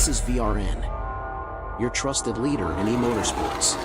This is VRN, your trusted leader in e-motorsports.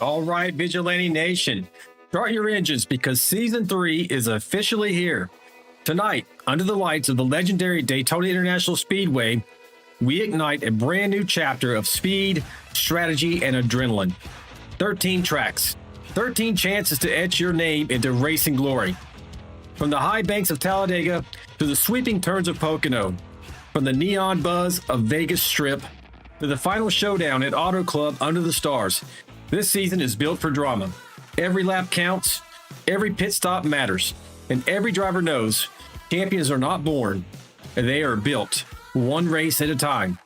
All right, Vigilante Nation, start your engines because Season 3 is officially here. Tonight, under the lights of the legendary Daytona International Speedway, we ignite a brand new chapter of speed, strategy, and adrenaline. 13 tracks, 13 chances to etch your name into racing glory. From the high banks of Talladega to the sweeping turns of Pocono, from the neon buzz of Vegas Strip to the final showdown at Auto Club under the stars, this season is built for drama. Every lap counts, every pit stop matters, and every driver knows champions are not born, they are built, one race at a time.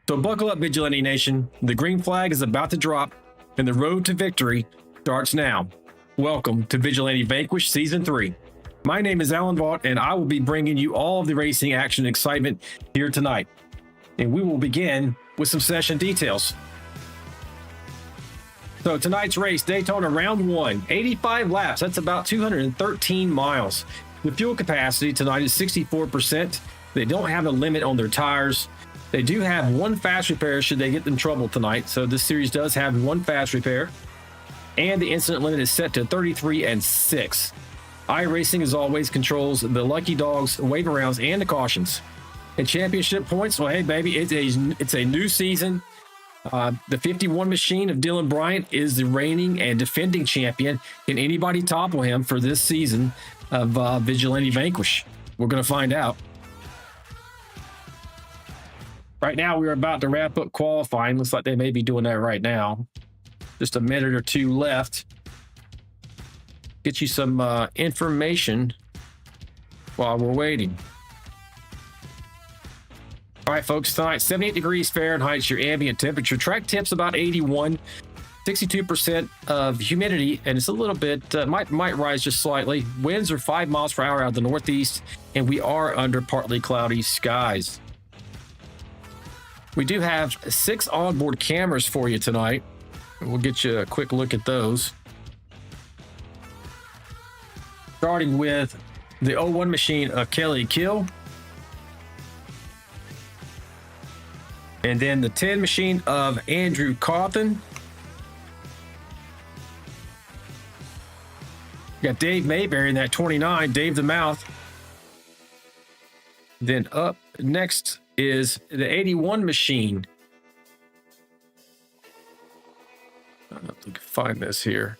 So buckle up, Vigilante Nation. The green flag is about to drop, and the road to victory starts now. Welcome to Vigilante Vanquish Season 3. My name is Alan Vaught, and I will be bringing you all of the racing action and excitement here tonight. And we will begin with some session details. So tonight's race, Daytona Round 1, 85 laps. That's about 213 miles. The fuel capacity tonight is 64%. They don't have a limit on their tires. They do have one fast repair should they get in trouble tonight. So this series does have one fast repair. And the incident limit is set to 33 and 6. iRacing, as always, controls the lucky dogs, wave rounds, and the cautions. And championship points, well, hey, baby, it's a new season. The 51 machine of Dylan Bryant is the reigning and defending champion. Can anybody topple him for this season of Vigilante Vanquish? We're going to find out. Right now, we're about to wrap up qualifying. Looks like they may be doing that right now. Just a minute or two left. Get you some information while we're waiting. All right, folks, tonight, 78 degrees Fahrenheit is your ambient temperature. Track temps about 81, 62% of humidity, and it's a little bit, might rise just slightly. Winds are 5 miles per hour out of the northeast, and we are under partly cloudy skies. We do have 6 onboard cameras for you tonight. We'll get you a quick look at those. Starting with the 01 machine of Kelly Kill. And then the 10 machine of Andrew Cawthon. Got Dave Mayberry in that 29, Dave the Mouth. Then up next is the 81 machine We can find this here.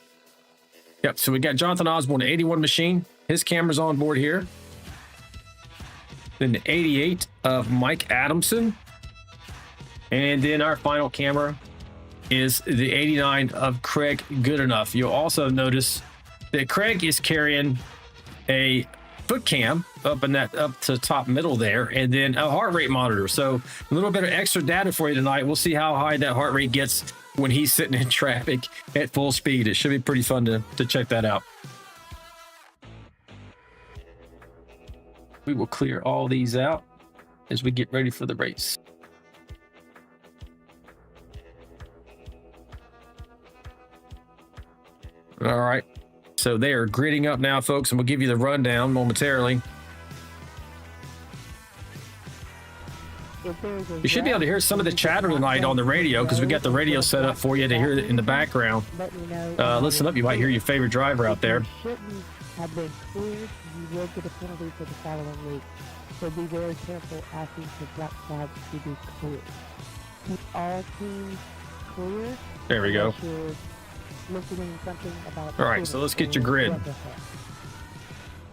Yep, so we got Jonathan Osborne, 81 machine. His camera's on board here. Then the 88 of Mike Adamson. And then our final camera is the 89 of Craig Goodenough. You'll also notice that Craig is carrying a foot cam up to the top middle there, and then a heart rate monitor. So a little bit of extra data for you tonight. We'll see how high that heart rate gets when he's sitting in traffic at full speed. It should be pretty fun to check that out. We will clear all these out as we get ready for the race. All right. So they are gridding up now, folks, and we'll give you the rundown momentarily. You should be able to hear some of the chatter tonight on the radio because we got the radio set up for you to hear it in the background. Listen up, you might hear your favorite driver out there. Have been cleared, you will get a penalty for the following week. So be very careful asking for black flags to be cleared. Keep all teams clear. There we go. All right, so let's get your grid.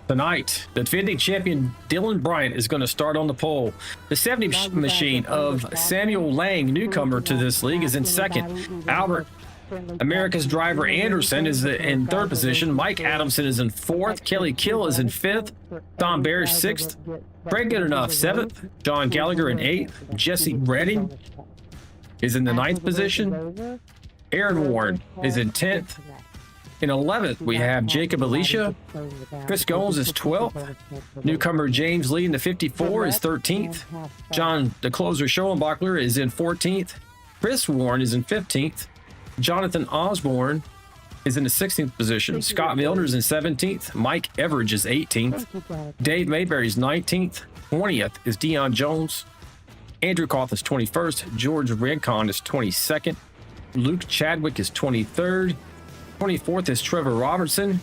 Tonight, the defending champion Dylan Bryant is going to start on the pole. The 70 machine of Samuel Lang, newcomer to this league, is in second. Albert, America's driver Anderson, is in third position. Mike Adamson is in fourth. Kelly Kill is in fifth. Tom Barish sixth. Craig Goodenough seventh. John Gallagher in eighth. Jesse Redding is in the ninth position. Aaron Warren is in 10th. In 11th, we have Jacob Alicia. Chris Gomes is 12th. Newcomer James Lee in the 54 is 13th. John, the closer Schoenbachler, is in 14th. Chris Warren is in 15th. Jonathan Osborne is in the 16th position. Scott Milner is in 17th. Mike Everidge is 18th. Dave Mayberry is 19th. 20th is Deion Jones. Andrew Koth is 21st. George Rincon is 22nd. Luke Chadwick is 23rd. 24th is Trevor Robertson.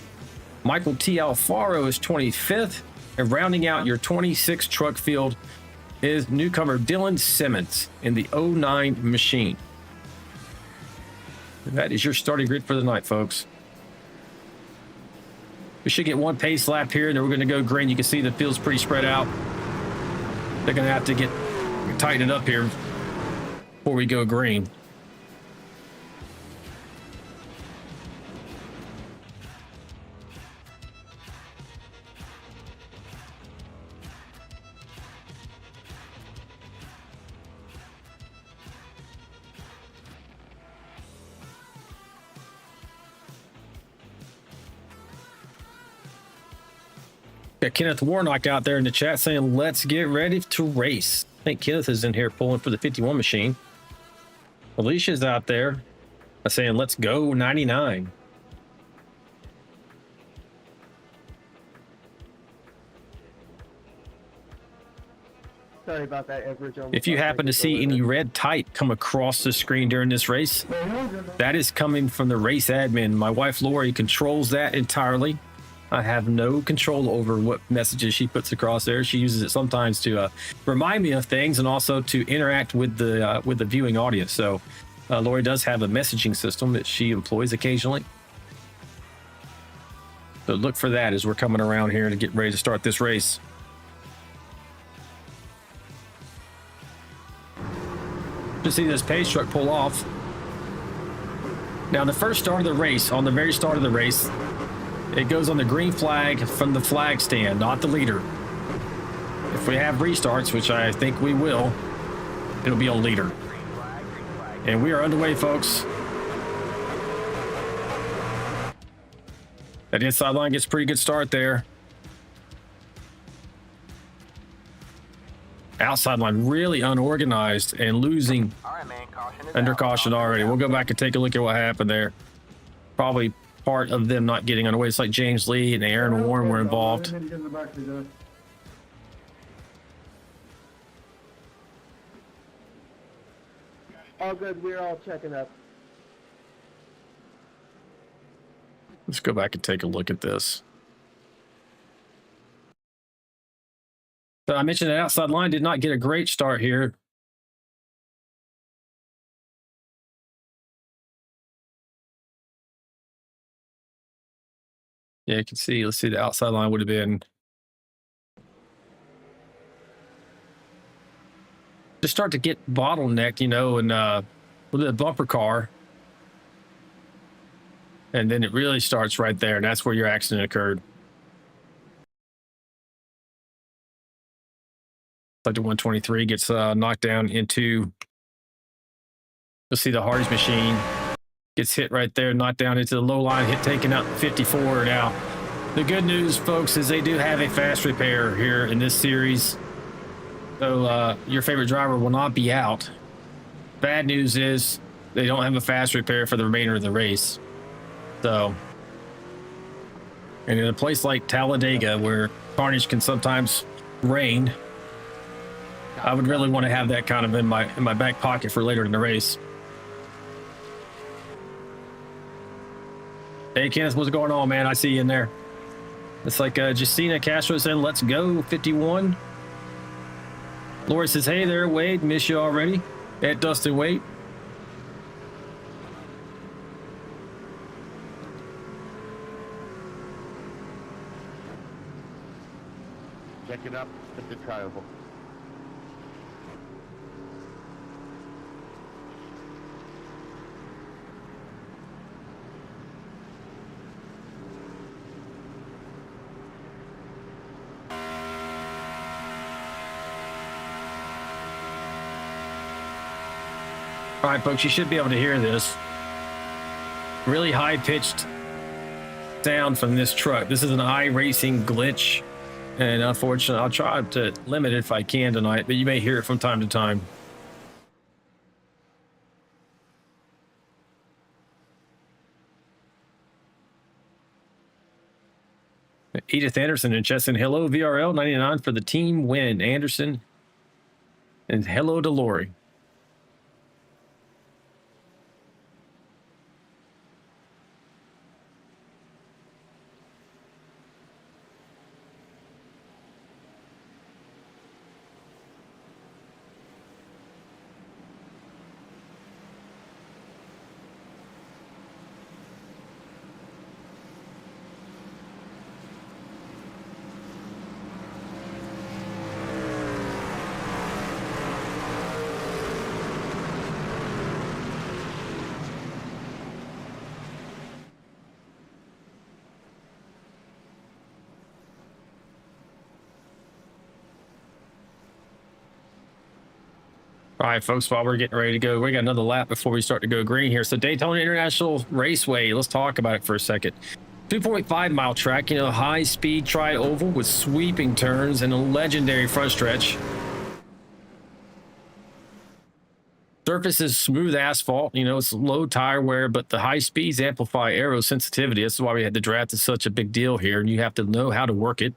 Michael T. Alfaro is 25th. And rounding out your 26 truck field is newcomer Dylan Simmons in the 09 machine. That is your starting grid for the night, folks. We should get one pace lap here, and then we're going to go green. You can see the field's pretty spread out. They're going to have to tighten it up here before we go green. Got Kenneth Warnock out there in the chat saying, let's get ready to race. I think Kenneth is in here pulling for the 51 machine. Alicia's out there saying, let's go 99. Sorry about that, Everidge. If you happen to see any red type come across the screen during this race, that is coming from the race admin. My wife Lori controls that entirely. I have no control over what messages she puts across there. She uses it sometimes to remind me of things and also to interact with the viewing audience. So Lori does have a messaging system that she employs occasionally. So look for that as we're coming around here to get ready to start this race. To see this pace truck pull off. Now, the first start of the race, on the very start of the race, it goes on the green flag from the flag stand, not the leader. If we have restarts, which I think we will, it'll be on leader. And we are underway, folks. That inside line gets a pretty good start there. Outside line really unorganized and losing under caution already. We'll go back and take a look at what happened there. Probably part of them not getting underway. It's like James Lee and Aaron Warren were involved. All good. We're all checking up. Let's go back and take a look at this. So I mentioned that outside line did not get a great start here. Yeah, you can see. Let's see. The outside line would have been just start to get bottlenecked, you know, and with a bumper car, and then it really starts right there, and that's where your accident occurred. Like the 123 gets knocked down into. You'll see the Hardy's machine gets hit right there, knocked down into the low line, hit taken out 54. Now, the good news, folks, is they do have a fast repair here in this series. So your favorite driver will not be out. Bad news is they don't have a fast repair for the remainder of the race. So, and in a place like Talladega where carnage can sometimes reign, I would really want to have that kind of in my back pocket for later in the race. Hey, Kenneth, what's going on, man? I see you in there. It's like Justina Castro said, let's go, 51. Lori says, hey there, Wade, miss you already. At Dustin Wade. Check it up at the trial. All right, folks, you should be able to hear this. Really high-pitched sound from this truck. This is an iRacing glitch, and unfortunately, I'll try to limit it if I can tonight, but you may hear it from time to time. Edith Anderson and Chesson, hello, VRL 99 for the team win. Anderson, and hello to Lori. All right, folks, while we're getting ready to go, we got another lap before we start to go green here. So Daytona International Raceway, let's talk about it for a second. 2.5 mile track, you know, high speed tri-oval with sweeping turns and a legendary front stretch. Surface is smooth asphalt, you know, it's low tire wear, but the high speeds amplify aero sensitivity. That's why we had the draft is such a big deal here, and you have to know how to work it.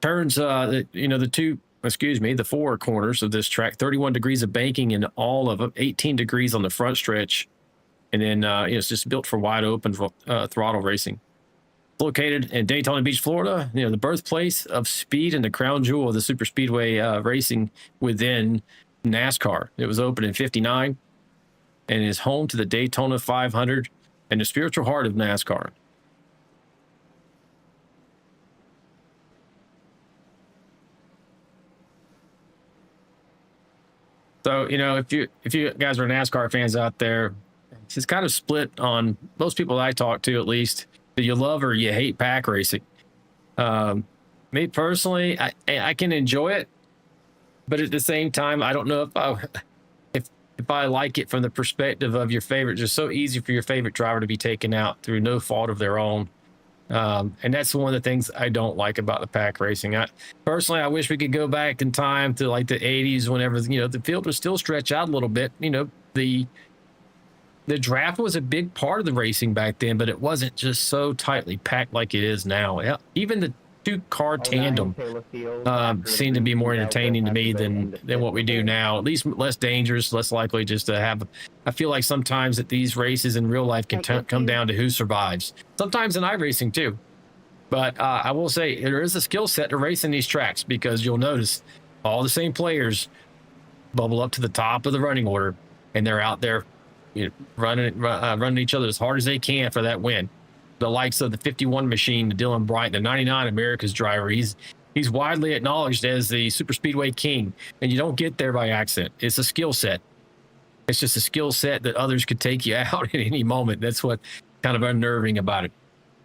Turns, you know, the four corners of this track, 31 degrees of banking in all of them, 18 degrees on the front stretch. And then you know, it's just built for wide open throttle racing. Located in Daytona Beach, Florida, you know, the birthplace of speed and the crown jewel of the super speedway racing within NASCAR. It was opened in '59 and is home to the Daytona 500 and the spiritual heart of NASCAR. So, you know, if you guys are NASCAR fans out there, it's kind of split on most people I talk to, at least. Do you love or you hate pack racing? Me personally, I can enjoy it, but at the same time, I don't know if I like it from the perspective of your favorite. It's just so easy for your favorite driver to be taken out through no fault of their own. And that's one of the things I don't like about the pack racing. Personally, I wish we could go back in time to like the 80s, whenever, you know, the field would still stretch out a little bit. You know, the draft was a big part of the racing back then, but it wasn't just so tightly packed like it is now. Even the two-car tandem seemed to be more entertaining to me than what we do now. At least less dangerous, less likely just to have. I feel like sometimes that these races in real life can come down to who survives. Sometimes in iRacing too. But I will say there is a skill set to racing these tracks, because you'll notice all the same players bubble up to the top of the running order, and they're out there, you know, running each other as hard as they can for that win. the likes of the 51 machine, Dylan Bright, the 99 America's driver. He's widely acknowledged as the super speedway king, and you don't get there by accident. It's a skill set. It's just a skill set that others could take you out at any moment. That's what kind of unnerving about it.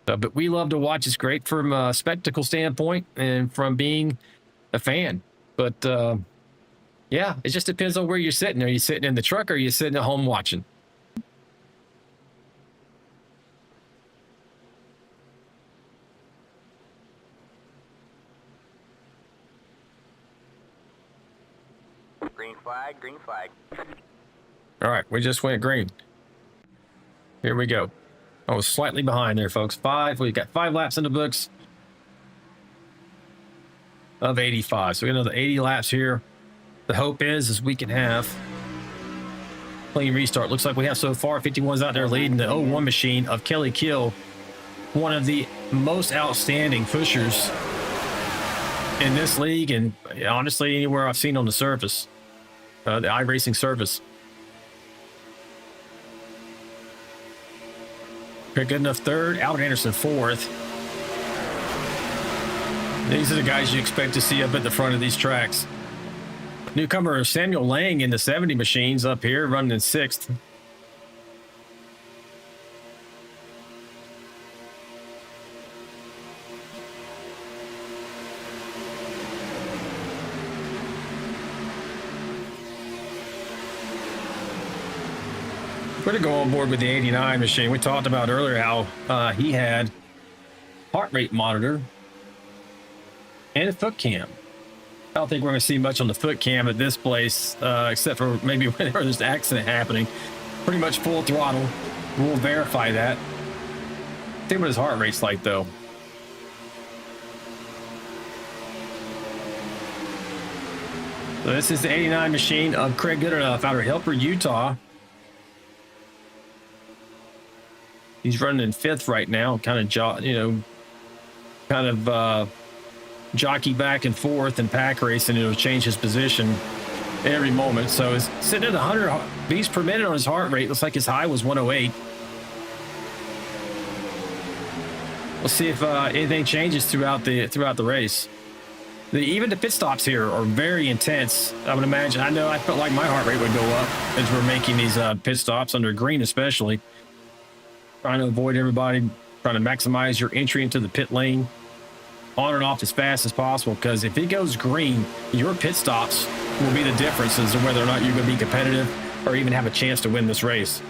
But we love to watch. It's great from a spectacle standpoint and from being a fan. But yeah, it just depends on where you're sitting. Are you sitting in the truck or are you sitting at home watching? Green flag, green flag. All right, we just went green. Here we go. I was slightly behind there, folks. We got 5 laps in the books of 85. So we got another 80 laps here. The hope is we can have clean restart. Looks like we have so far 51's out there leading the 01 machine of Kelly Kill, one of the most outstanding pushers in this league and honestly anywhere I've seen on the surface, the iRacing surface. Good enough third. Albert Anderson fourth. These are the guys you expect to see up at the front of these tracks. Newcomer Samuel Lang in the 70 machines up here running in 6th. We're going to go on board with the 89 machine. We talked about earlier how he had heart rate monitor and a foot cam. I don't think we're going to see much on the foot cam at this place, except for maybe whenever there's an accident happening. Pretty much full throttle. We'll verify that. See what his heart rate's like, though. So this is the 89 machine of Craig Goodenough out of Helper, Utah. He's running in 5th right now, kind of jockey back and forth in pack racing. It'll change his position every moment. So he's sitting at 100 beats per minute on his heart rate. Looks like his high was 108. We'll see if anything changes throughout the race. Even the pit stops here are very intense. I would imagine. I felt like my heart rate would go up as we're making these pit stops under green, especially. Trying to avoid everybody, trying to maximize your entry into the pit lane on and off as fast as possible, because if it goes green, your pit stops will be the difference as to whether or not you're going to be competitive or even have a chance to win this race.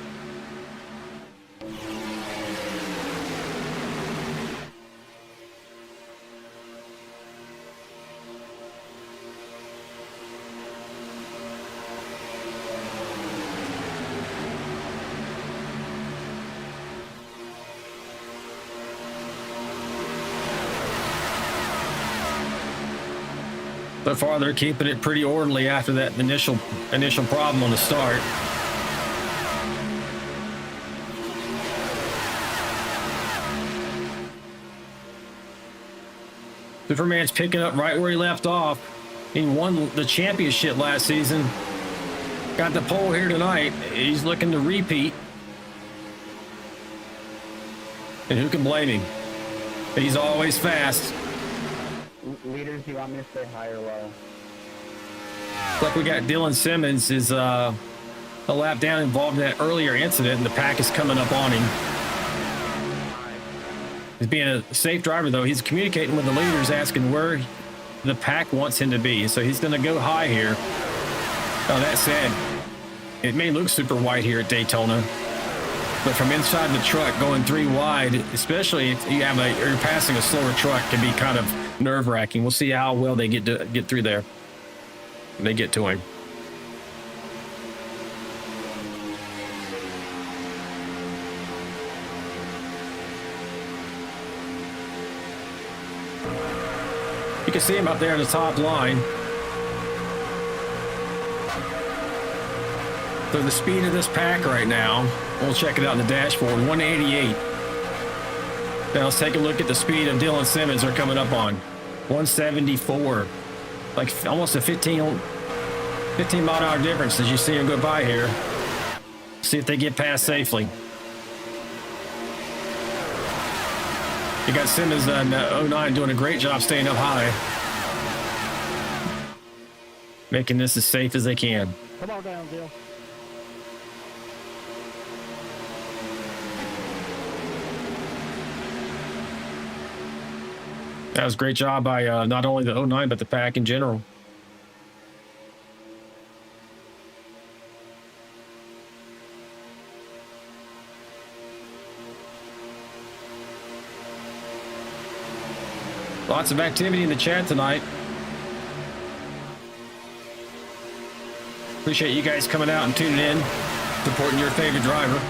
So far, they're keeping it pretty orderly after that initial problem on the start. Superman's picking up right where he left off. He won the championship last season. Got the pole here tonight. He's looking to repeat. And who can blame him? He's always fast. Leaders, do you want me to stay high or low? Like we got Dylan Simmons is a lap down involved in that earlier incident, and the pack is coming up on him. He's being a safe driver, though. He's communicating with the leaders, asking where the pack wants him to be. So he's going to go high here. Now, that said, it may look super wide here at Daytona, but from inside the truck going 3 wide, especially if you're passing a slower truck, can be kind of nerve-wracking. We'll see how well they get through there when they get to him. You can see him up there in the top line. So the speed of this pack right now, we'll check it out in the dashboard, 188. Now let's take a look at the speed of Dylan Simmons they're coming up on. 174. Like almost a 15 mile an hour difference as you see him go by here. See if they get past safely. You got Simmons in 09 doing a great job staying up high, making this as safe as they can. Come on down, Jill. That was a great job by not only the 09, but the pack in general. Lots of activity in the chat tonight. Appreciate you guys coming out and tuning in, supporting your favorite driver.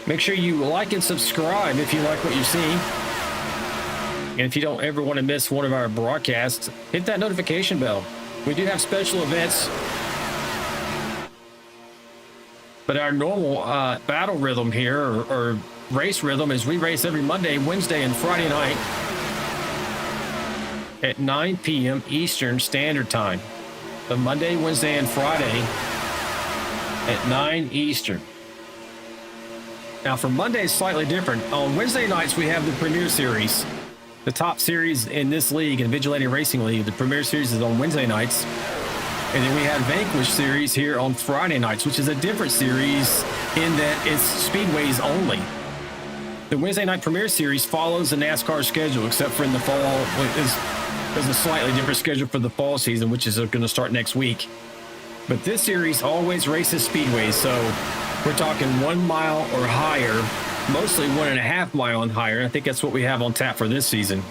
Make sure you like and subscribe if you like what you're seeing. And if you don't ever want to miss one of our broadcasts, hit that notification bell. We do have special events. But our normal battle rhythm here, or race rhythm, is we race every Monday, Wednesday, and Friday night at 9 p.m. Eastern Standard Time. So Monday, Wednesday, and Friday at 9 Eastern. Now for Monday, it's slightly different. On Wednesday nights, we have the Premiere Series. The top series in this league, in Vigilante Racing League, the Premiere Series is on Wednesday nights. And then we have Vanquish Series here on Friday nights, which is a different series in that it's speedways only. The Wednesday night Premiere Series follows the NASCAR schedule, except for in the fall. There's a slightly different schedule for the fall season, which is going to start next week. But this series always races speedways, so we're talking 1 mile or higher, mostly 1.5 mile and higher. I think that's what we have on tap for this season.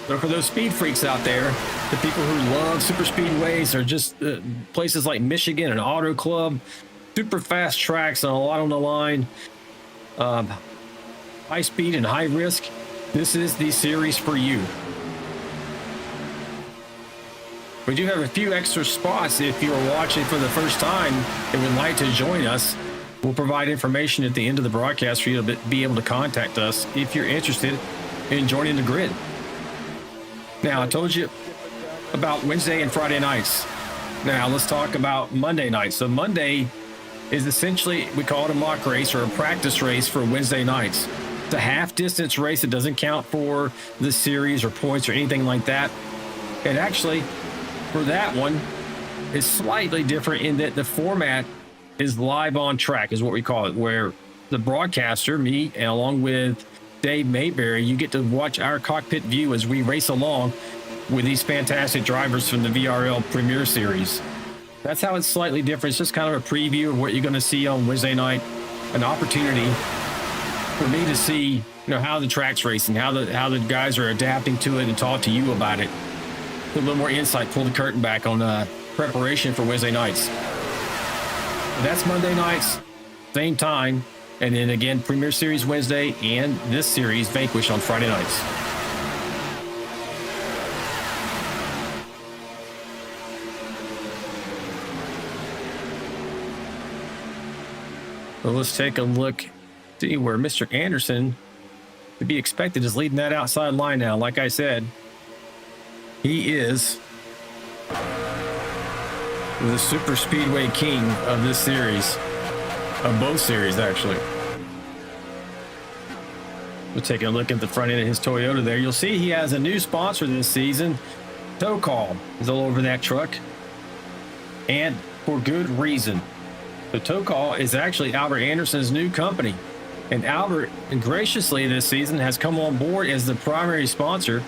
So for those speed freaks out there, the people who love super speedways, or just places like Michigan and Auto Club, super fast tracks and a lot on the line, high speed and high risk, this is the series for you. We do have a few extra spots if you are watching for the first time and would like to join us. We'll provide information at the end of the broadcast for you to be able to contact us if you're interested in joining the grid. Now, I told you about Wednesday and Friday nights. Now, let's talk about Monday nights. So Monday is essentially, we call it a mock race or a practice race for Wednesday nights. It's a half-distance race. It doesn't count for the series or points or anything like that. And actually, for that one, it's slightly different in that the format is live on track, is what we call it, where the broadcaster, me, and along with Dave Mayberry, you get to watch our cockpit view as we race along with these fantastic drivers from the VRL Premiere Series. That's how it's slightly different. It's just kind of a preview of what you're going to see on Wednesday night, an opportunity for me to see, how the track's racing, how the guys are adapting to it, and talk to you about it. A little more insight, pull the curtain back on preparation for Wednesday nights. That's Monday nights, same time. And then again, Premiere Series Wednesday and this series, Vanquish, on Friday nights. So let's take a look, see where Mr. Anderson, to be expected, is leading that outside line now. Like I said, he is the super speedway king of this series. Of both series, actually. We're taking a look at the front end of his Toyota there. You'll see he has a new sponsor this season. Tow Call is all over that truck. And for good reason. The Tow Call is actually Albert Anderson's new company. And Albert, graciously this season, has come on board as the primary sponsor,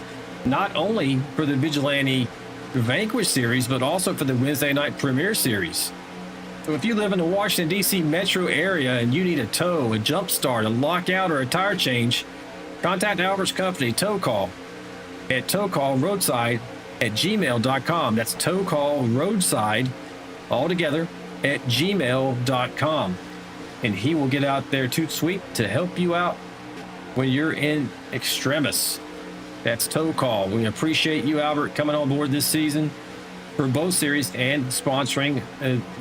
not only for the Vigilante Vanquish Series, but also for the Wednesday night Premiere Series. So if you live in the Washington, D.C. metro area and you need a tow, a jump start, a lockout, or a tire change, contact Albert's company, Tow Call, at towcallroadside@gmail.com. That's towcallroadside, all together, at gmail.com. And he will get out there toot sweep to help you out when you're in extremis. That's Tow Call. We appreciate you, Albert, coming on board this season for both series and sponsoring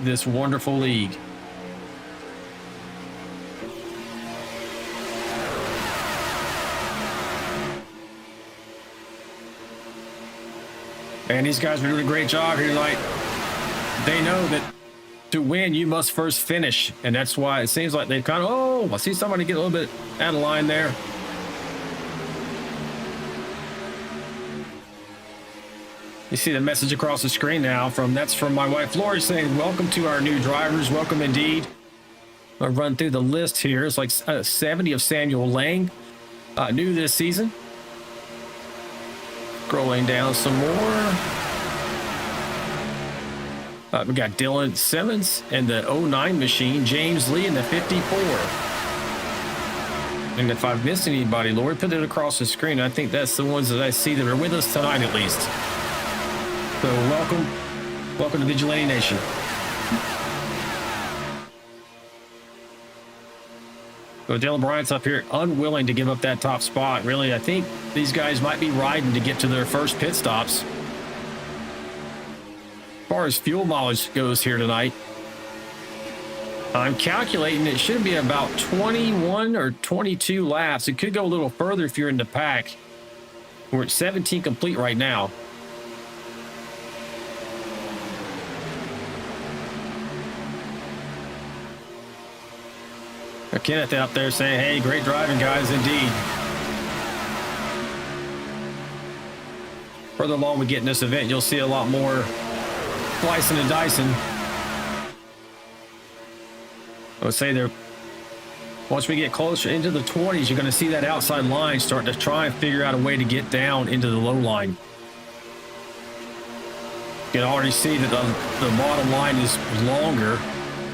this wonderful league. And these guys are doing a great job here tonight. They know that to win, you must first finish. And that's why it seems like they've I see somebody get a little bit out of line there. You see the message across the screen now that's from my wife Lori saying, welcome to our new drivers. Welcome indeed. I'll run through the list here. It's like 70 of Samuel Lang, new this season. Scrolling down some more. We got Dylan Simmons and the 09 machine, James Lee in the 54. And if I've missed anybody, Lori, put it across the screen. I think that's the ones that I see that are with us tonight at least. So welcome to Vigilante Nation. So Dylan Bryant's up here, unwilling to give up that top spot. Really, I think these guys might be riding to get to their first pit stops. As far as fuel mileage goes here tonight, I'm calculating it should be about 21 or 22 laps. It could go a little further if you're in the pack. We're at 17 complete right now. Kenneth out there saying, hey, great driving, guys, indeed. Further along we get in this event, you'll see a lot more slicing and dicing. I would say there, once we get closer into the 20s, you're going to see that outside line start to try and figure out a way to get down into the low line. You can already see that the bottom line is longer,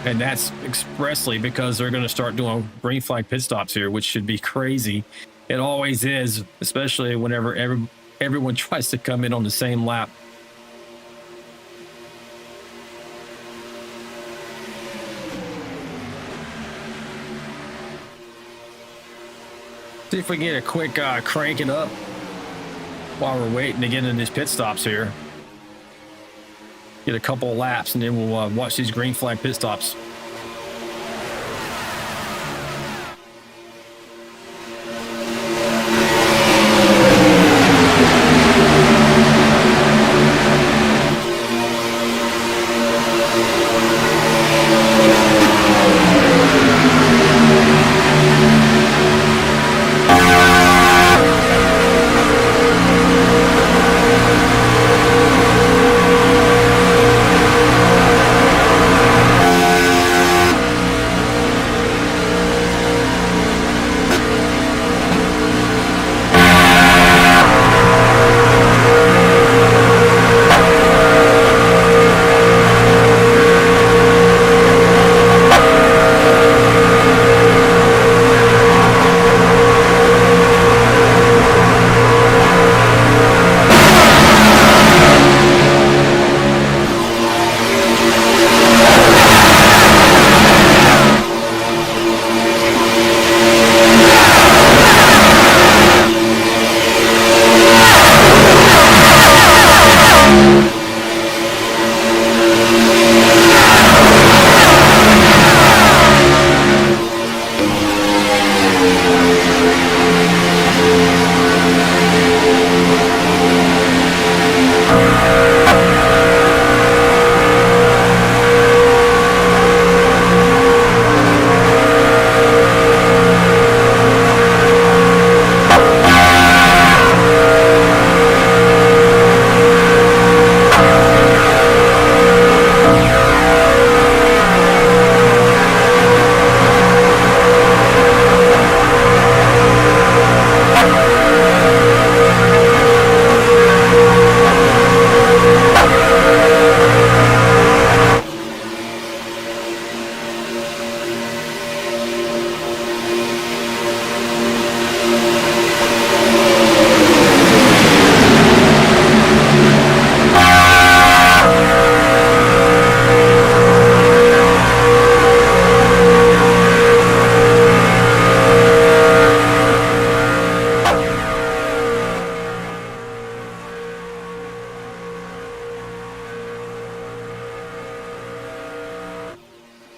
and that's expressly because they're going to start doing green flag pit stops here, which should be crazy. It always is, especially whenever everyone tries to come in on the same lap. See if we can get a quick crank it up while we're waiting to get in these pit stops here. Get a couple of laps, and then we'll watch these green flag pit stops.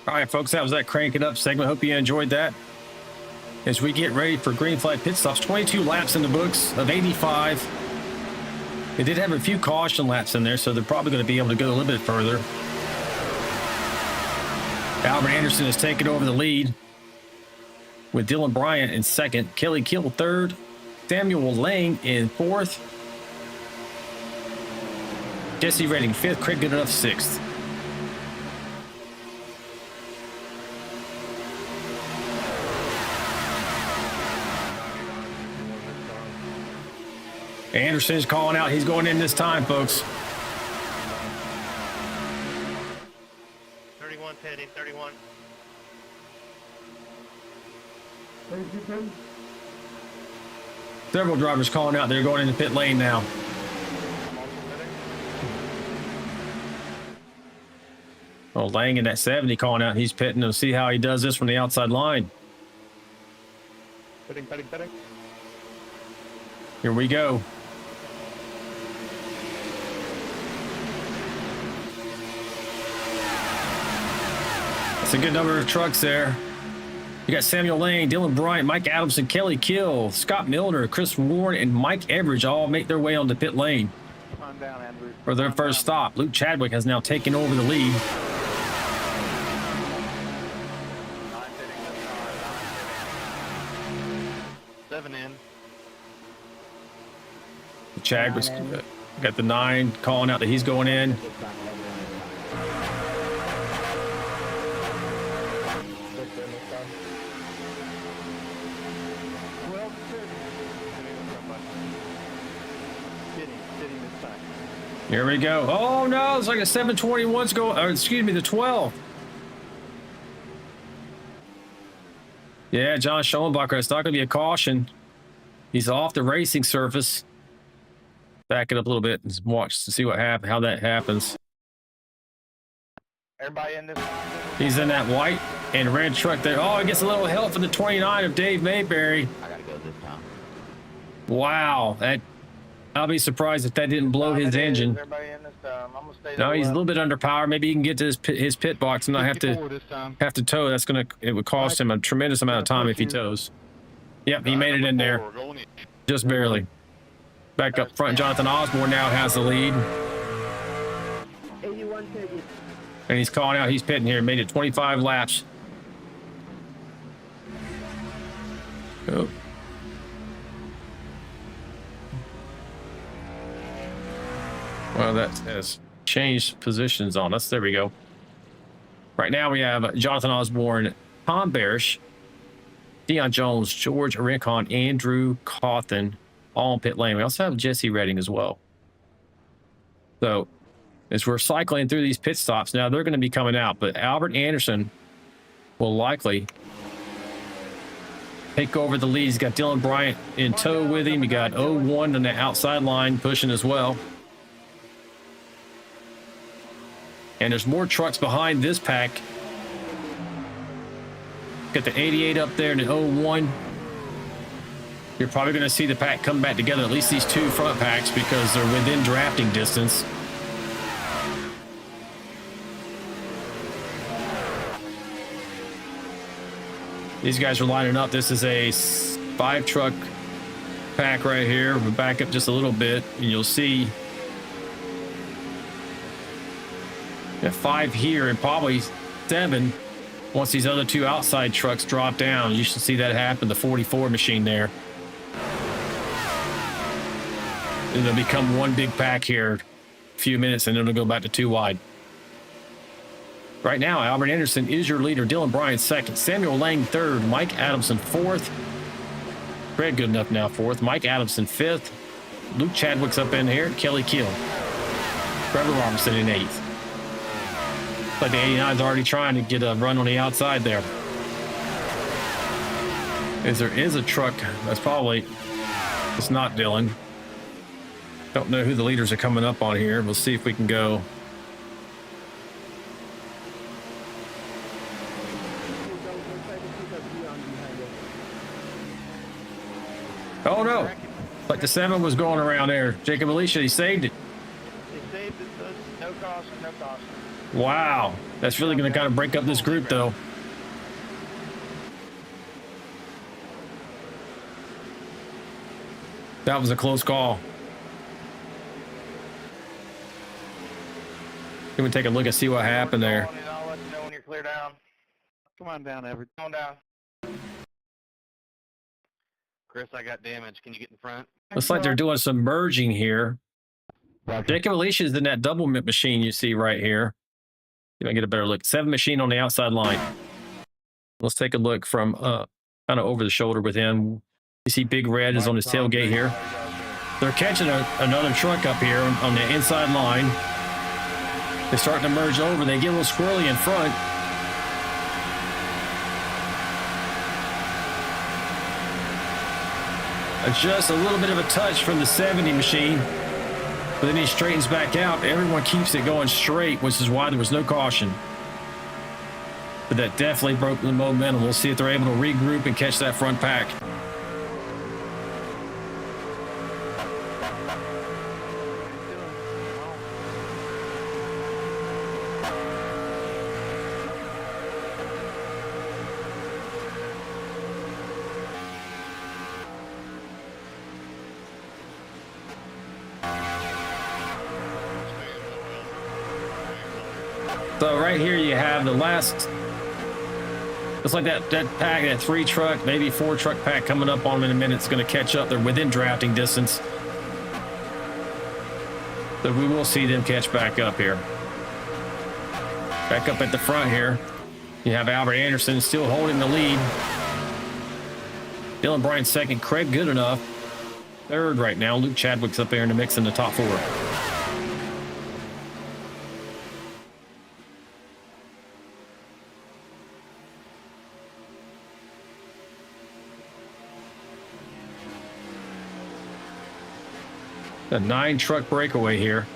All right, folks, that was that Crank It Up segment. Hope you enjoyed that. As we get ready for green flag pit stops, 22 laps in the books of 85. They did have a few caution laps in there, so they're probably going to be able to go a little bit further. Albert Anderson has taken over the lead with Dylan Bryant in second, Kelly Kill third, Samuel Lang in fourth. Jesse Redding 5th. Craig Goodenough 6th. Anderson's calling out. He's going in this time, folks. 31 heading, 31. Several drivers calling out. They're going into pit lane now. Oh, Lang in that 70 calling out. He's pitting to see how he does this from the outside line. Pitting. Here we go. That's a good number of trucks there. You got Samuel Lane, Dylan Bryant, Mike Adamson, Kelly Kill, Scott Milner, Chris Warren, and Mike Everidge all make their way on the pit lane for their first stop. Luke Chadwick has now taken over the lead. Chadwick's got the 9 calling out that he's going in. Here we go. Oh no, it's like a 721's going, or excuse me, the 12. Yeah, John Schoenbacher, it's not going to be a caution. He's off the racing surface. Back it up a little bit and watch to see what happens, how that happens. Everybody in this? He's in that white and red truck there. Oh, he gets a little help from the 29 of Dave Mayberry. I gotta go this time. Wow, I'll be surprised if that didn't blow his engine. Everybody in this time. I'm gonna stay No, he's a little bit under power. Maybe he can get to his pit box and not have to tow. It would cost him a tremendous amount of time if he tows. Yep, he made it in there. Just barely. Back up front, Jonathan Osborne now has the lead. 81 And he's calling out. He's pitting here. Made it 25 laps. Oh. Well, that has changed positions on us. There we go. Right now we have Jonathan Osborne, Tom Barish, Deion Jones, George Rincon, Andrew Cawthon, all in pit lane. We also have Jesse Redding as well. So as we're cycling through these pit stops, now they're going to be coming out, but Albert Anderson will likely take over the lead. He's got Dylan Bryant in tow with him. You got 01 on the outside line pushing as well. And there's more trucks behind this pack. Got the 88 up there and the 01. You're probably going to see the pack come back together, at least these two front packs, because they're within drafting distance. These guys are lining up. This is a 5-truck pack right here. We'll back up just a little bit, and you'll see 5 here and probably 7 once these other 2 outside trucks drop down. You should see that happen, the 44 machine there. It'll become one big pack here a few minutes, and it'll go back to 2 wide. Right now, Albert Anderson is your leader. Dylan Bryan 2nd. Samuel Lang 3rd. Mike Adamson 4th. Craig Goodenough now 4th. Mike Adamson 5th. Luke Chadwick's up in here. Kelly Kill. Trevor Robinson in 8th. But the 89's already trying to get a run on the outside there. As there is a truck that's probably, it's not Dylan. Don't know who the leaders are coming up on here. We'll see if we can go. Oh no, like the 7 was going around there. Jacob Alicia, he saved it. They saved it, no cost, no cost. Wow, that's really going to kind of break up this group, though. That was a close call. Can we take a look and see what happened there? I'll let you know when you're clear down. Come on down, Everett. Come on down. Chris, I got damage. Can you get in front? Looks like they're doing some merging here. Jacob Alicia's in that double machine you see right here. You might get a better look. 7 machine on the outside line. Let's take a look from kind of over the shoulder with him. You see Big Red is on his tailgate here. They're catching another truck up here on the inside line. They're starting to merge over. They get a little squirrely in front. Just a little bit of a touch from the 70 machine. But then he straightens back out. Everyone keeps it going straight, which is why there was no caution. But that definitely broke the momentum. We'll see if they're able to regroup and catch that front pack. So right here you have the last, it's like that pack, that 3 truck, maybe 4 truck pack coming up on them in a minute. It's going to catch up. They're within drafting distance. So we will see them catch back up here. Back up at the front here, you have Albert Anderson still holding the lead. Dylan Bryan second, Craig Goodenough third right now. Luke Chadwick's up there in the mix in the top 4. A 9 truck breakaway here.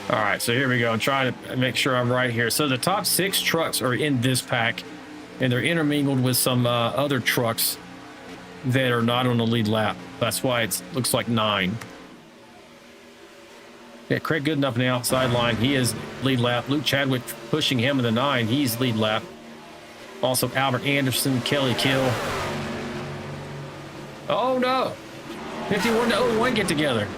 All right, so here we go. I'm trying to make sure I'm right here. So the top 6 trucks are in this pack, and they're intermingled with some other trucks that are not on the lead lap. That's why it looks like 9. Yeah, Craig Goodenough on the outside line. He is lead lap. Luke Chadwick pushing him in the 9. He's lead lap. Also Albert Anderson, Kelly Kill. Oh no! 51 to 01 get together.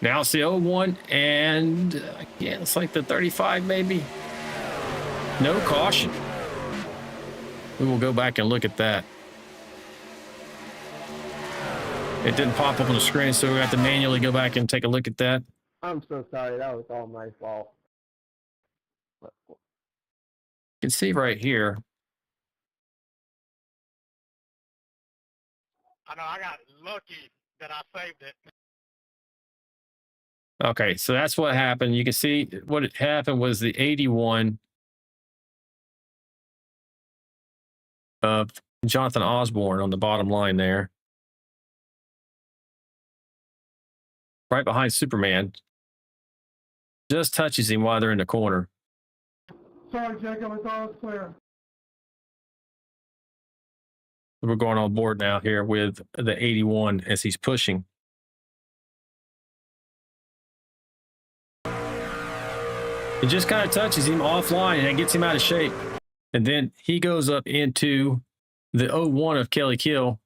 Now it's the 01 and yeah, it's like the 35 maybe. No caution. We will go back and look at that. It didn't pop up on the screen, so we have to manually go back and take a look at that. I'm so sorry. That was all my fault. You can see right here. I know I got lucky that I saved it. Okay, so that's what happened. You can see what happened was the 81 of Jonathan Osborne on the bottom line there. Right behind Superman. Just touches him while they're in the corner. Sorry, Jacob, I thought it was clear. We're going on board now here with the 81 as he's pushing. It just kind of touches him offline and it gets him out of shape. And then he goes up into the 01 of Kelly Kill.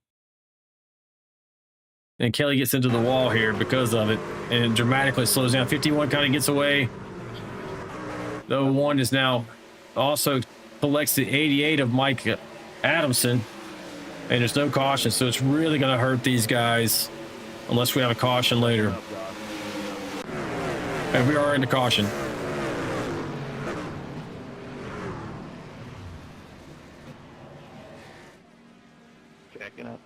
And Kelly gets into the wall here because of it and dramatically slows down. 51 kind of gets away. The 01 is now also collects the 88 of Mike Adamson. And there's no caution, so it's really going to hurt these guys unless we have a caution later. And we are in the caution. Checking up.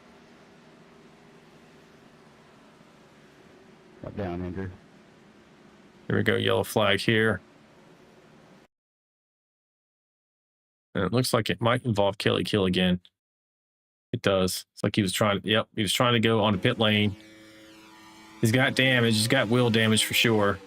Up down, Andrew. Here we go, yellow flag here. And it looks like it might involve Kelly Kill again. It does. It's like he was trying to, yep, he was trying to go on the pit lane. He's got damage. He's got wheel damage for sure.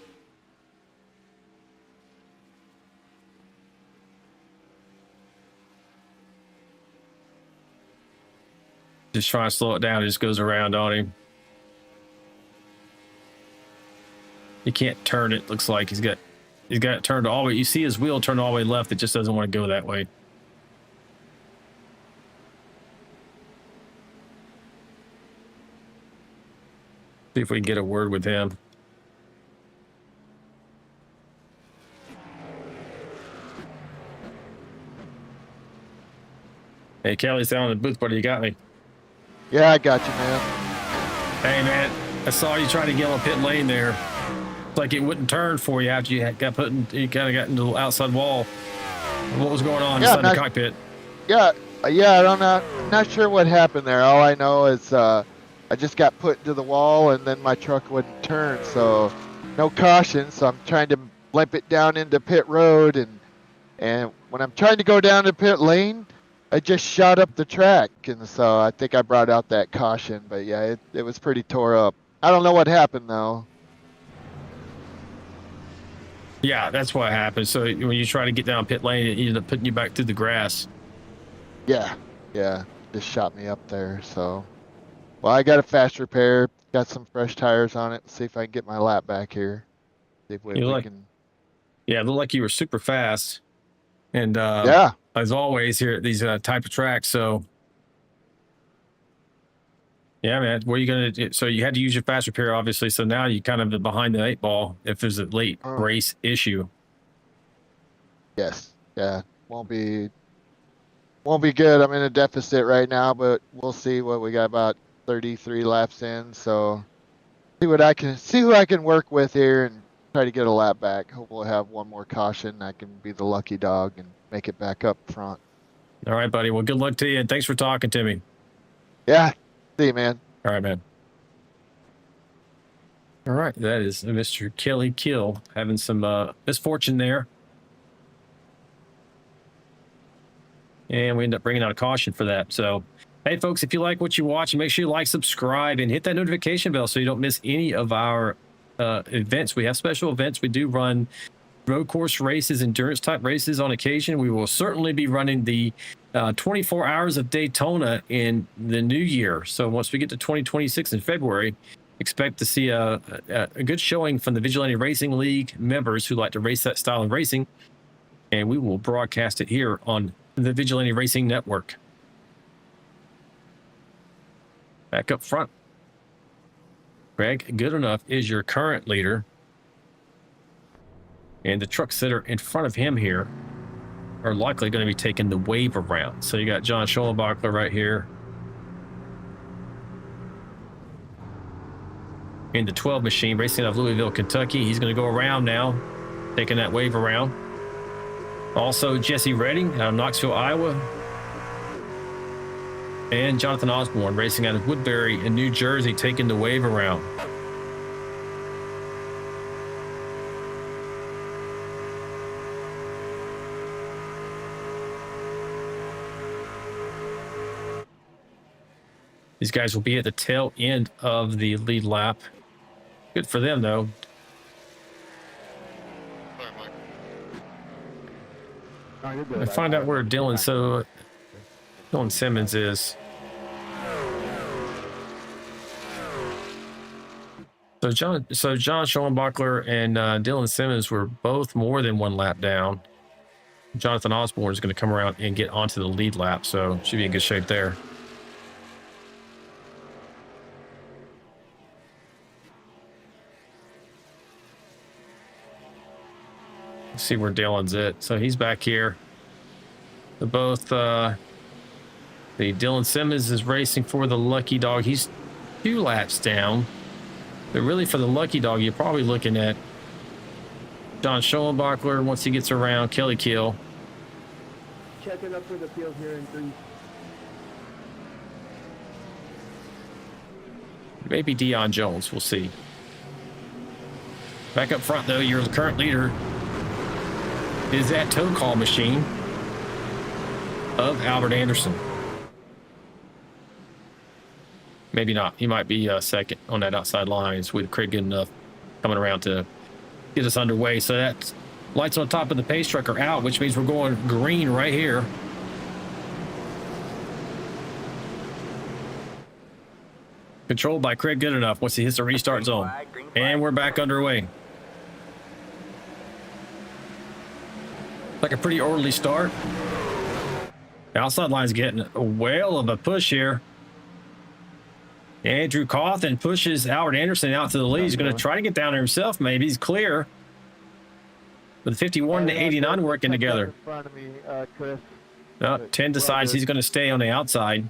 Just trying to slow it down. It just goes around on him. You can't turn it. Looks like he's got it turned all the way. You see his wheel turned all the way left. It just doesn't want to go that way. See if we can get a word with him. Hey, Kelly's down in the booth, buddy. You got me. Yeah, I got you, man. Hey, man. I saw you trying to get on pit lane there. It's like it wouldn't turn for you after you got put in, you kind of got into the outside wall. What was going on inside the cockpit? Yeah, I'm not sure what happened there. All I know is I just got put into the wall and then my truck wouldn't turn, so no caution. So I'm trying to limp it down into pit road, and when I'm trying to go down to pit lane, I just shot up the track, and so I think I brought out that caution. But yeah, it was pretty tore up. I don't know what happened though. Yeah, that's what happened. So when you try to get down pit lane, it ended up putting you back through the grass. Yeah, just shot me up there. So, well, I got a fast repair, got some fresh tires on it. Let's see if I can get my lap back here. See if we can. Yeah, it looked like you were super fast. And yeah, as always here at these type of tracks. So yeah, man, what are you going to do? So you had to use your fast repair, obviously. So now you kind of behind the 8 ball if there's a late race issue. Yes. Yeah. Won't be good. I'm in a deficit right now, but we'll see. What we got, about 33 laps in. So see who I can work with here and try to get a lap back. Hope we'll have one more caution. I can be the lucky dog and make it back up front. All right, buddy. Well, good luck to you, and thanks for talking to me. Yeah. See you, man. All right, man. All right, that is Mr. Kelly Kill having some misfortune there. And we end up bringing out a caution for that. So, hey, folks, if you like what you watch, make sure you like, subscribe, and hit that notification bell so you don't miss any of our events. We have special events. We do run road course races, endurance type races on occasion. We will certainly be running the 24 hours of Daytona in the new year. So once we get to 2026 in February, expect to see a good showing from the Vigilante Racing League members who like to race that style of racing. And we will broadcast it here on the Vigilante Racing Network. Back up front, Greg Goodenough is your current leader. And the trucks that are in front of him here are likely going to be taking the wave around. So you got John Schollenbachler right here in the 12 machine racing out of Louisville, Kentucky. He's going to go around now, taking that wave around. Also, Jesse Redding out of Knoxville, Iowa. And Jonathan Osborne racing out of Woodbury in New Jersey, taking the wave around. These guys will be at the tail end of the lead lap. Good for them, though. I find out where Dylan Simmons is. So John Schollenbachler and Dylan Simmons were both more than one lap down. Jonathan Osborne is going to come around and get onto the lead lap, so should be in good shape there. See where Dylan's at. So he's back here. They're both the Dylan Simmons is racing for the Lucky Dog. He's 2 laps down. But really for the Lucky Dog, you're probably looking at John Schollenbachler once he gets around, Kelly Kill. Checking up for the field here in 3. Maybe Dion Jones, we'll see. Back up front though, your current leader is that tow call machine of Albert Anderson. Maybe not. He might be second on that outside line. It's with Craig Goodenough coming around to get us underway. So that lights on top of the pace truck are out, which means we're going green right here. Controlled by Craig Goodenough once he hits the restart zone. And we're back underway. Like a pretty orderly start. The outside line's getting a whale of a push here. Andrew Cawthon pushes Albert Anderson out to the lead. He's going to try to get down there himself. Maybe he's clear. With 51 to 89 working together. In front of me, Chris. No, 10 decides he's going to stay on the outside.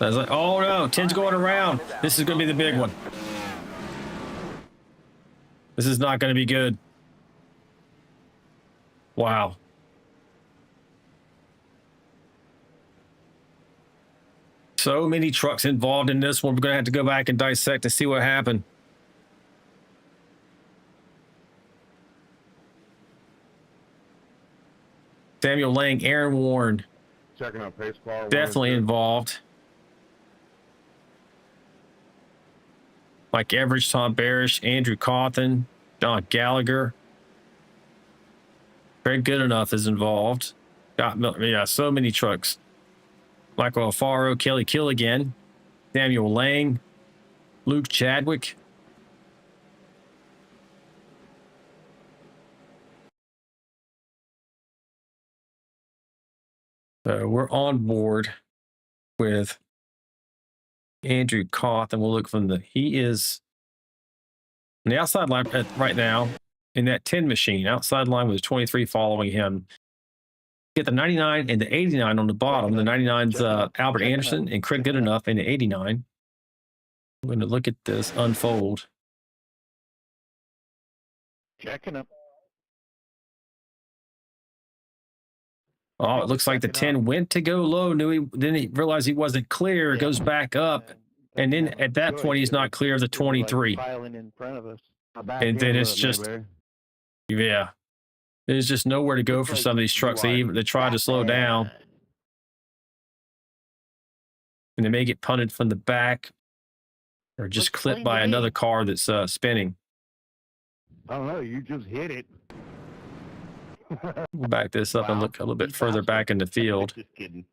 I was like, oh no, 10's going around. This is going to be the big one. This is not going to be good. Wow. So many trucks involved in this one. We're going to have to go back and dissect and see what happened. Samuel Lang, Aaron Warren. Checking out pace car. Definitely involved. Mike Everidge, Tom Barish, Andrew Cawthon, John Gallagher. Craig Goodenough is involved. Yeah, so many trucks. Michael Alfaro, Kelly Killigan, Samuel Lang, Luke Chadwick. So we're on board with Andrew Cawthon. We'll look from he is on the outside line right now in that 10 machine. Outside line with 23 following him. Get the 99 and the 89 on the bottom. The 99's Albert Anderson and Craig Goodenough in the 89. I'm going to look at this unfold. Checking him. Oh, it looks like the 10 went to go low. Then he realized he wasn't clear. It goes back up. And then at that point, he's not clear of the 23. Piling in front of us. And then it's just, yeah. There's just nowhere to go for some of these trucks. They try to slow down. And they may get punted from the back or just clipped by another car that's spinning. I don't know. You just hit it. We'll back this up and look a little bit further back in the field. Just kidding.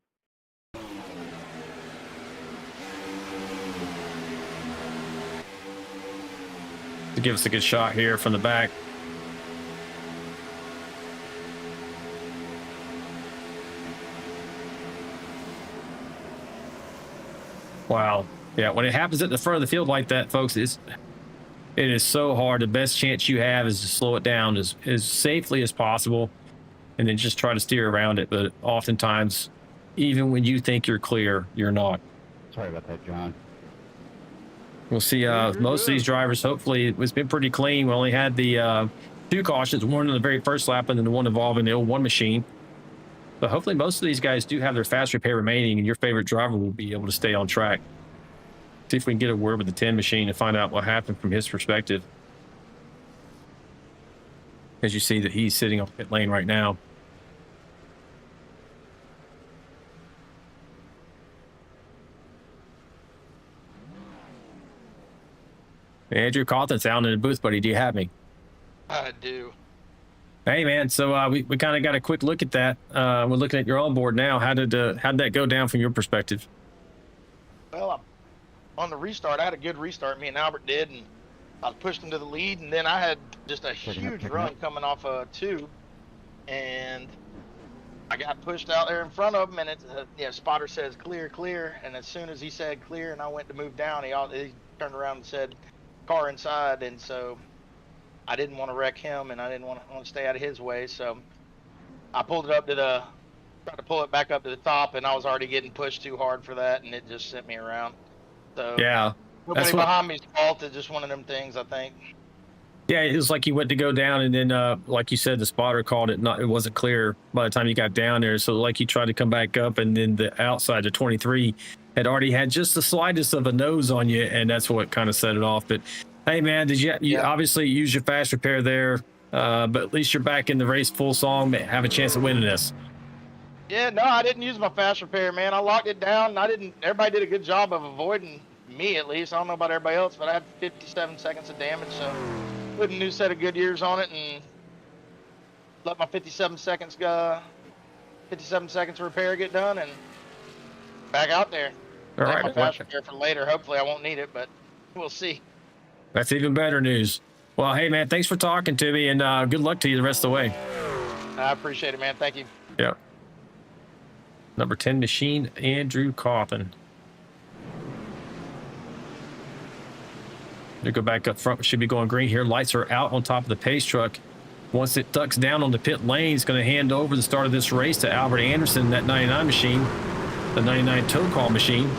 To give us a good shot here from the back. Wow. Yeah, when it happens at the front of the field like that, folks, it is so hard. The best chance you have is to slow it down as safely as possible and then just try to steer around it. But oftentimes, even when you think you're clear, you're not. Sorry about that, John. We'll see most of these drivers, hopefully, it's been pretty clean. We only had the 2 cautions, one in the very first lap and then the one involving the 01 machine. But hopefully most of these guys do have their fast repair remaining and your favorite driver will be able to stay on track. See if we can get a word with the 10 machine and find out what happened from his perspective. As you see that he's sitting on pit lane right now. Andrew Cawthon's down in the booth, buddy. Do you have me? I do. Hey, man. So we kind of got a quick look at that. We're looking at your onboard now. How did that go down from your perspective? Well, on the restart, I had a good restart. Me and Albert did, and I pushed him to the lead. And then I had just a huge run coming off a 2, and I got pushed out there in front of him. And it, spotter says clear, clear. And as soon as he said clear, and I went to move down, he turned around and said car inside, and so I didn't want to wreck him, and I didn't want to stay out of his way, so I pulled it up to tried to pull it back up to the top, and I was already getting pushed too hard for that, and it just sent me around. So yeah, nobody behind me's fault. It's just one of them things, I think. Yeah, it was like he went to go down, and then like you said, the spotter called it it wasn't clear by the time you got down there. So like you tried to come back up, and then the outside, the 23 had already had just the slightest of a nose on you, and that's what kind of set it off. But hey, man, did you obviously use your fast repair there, but at least you're back in the race full song, have a chance of winning this. Yeah, no, I didn't use my fast repair, man. I locked it down. Everybody did a good job of avoiding me, at least. I don't know about everybody else, but I had 57 seconds of damage, so put a new set of good ears on it and let my 57 seconds repair get done and back out there. All right. My fast repair for later. Hopefully I won't need it, but we'll see. That's even better news. Well, hey, man, thanks for talking to me, and good luck to you the rest of the way. I appreciate it, man. Thank you. Yeah. Number 10 machine, Andrew Cawthon. To go back up front, should be going green here. Lights are out on top of the pace truck. Once it ducks down on the pit lane, it's going to hand over the start of this race to Albert Anderson, that 99 machine, the 99 tow call machine.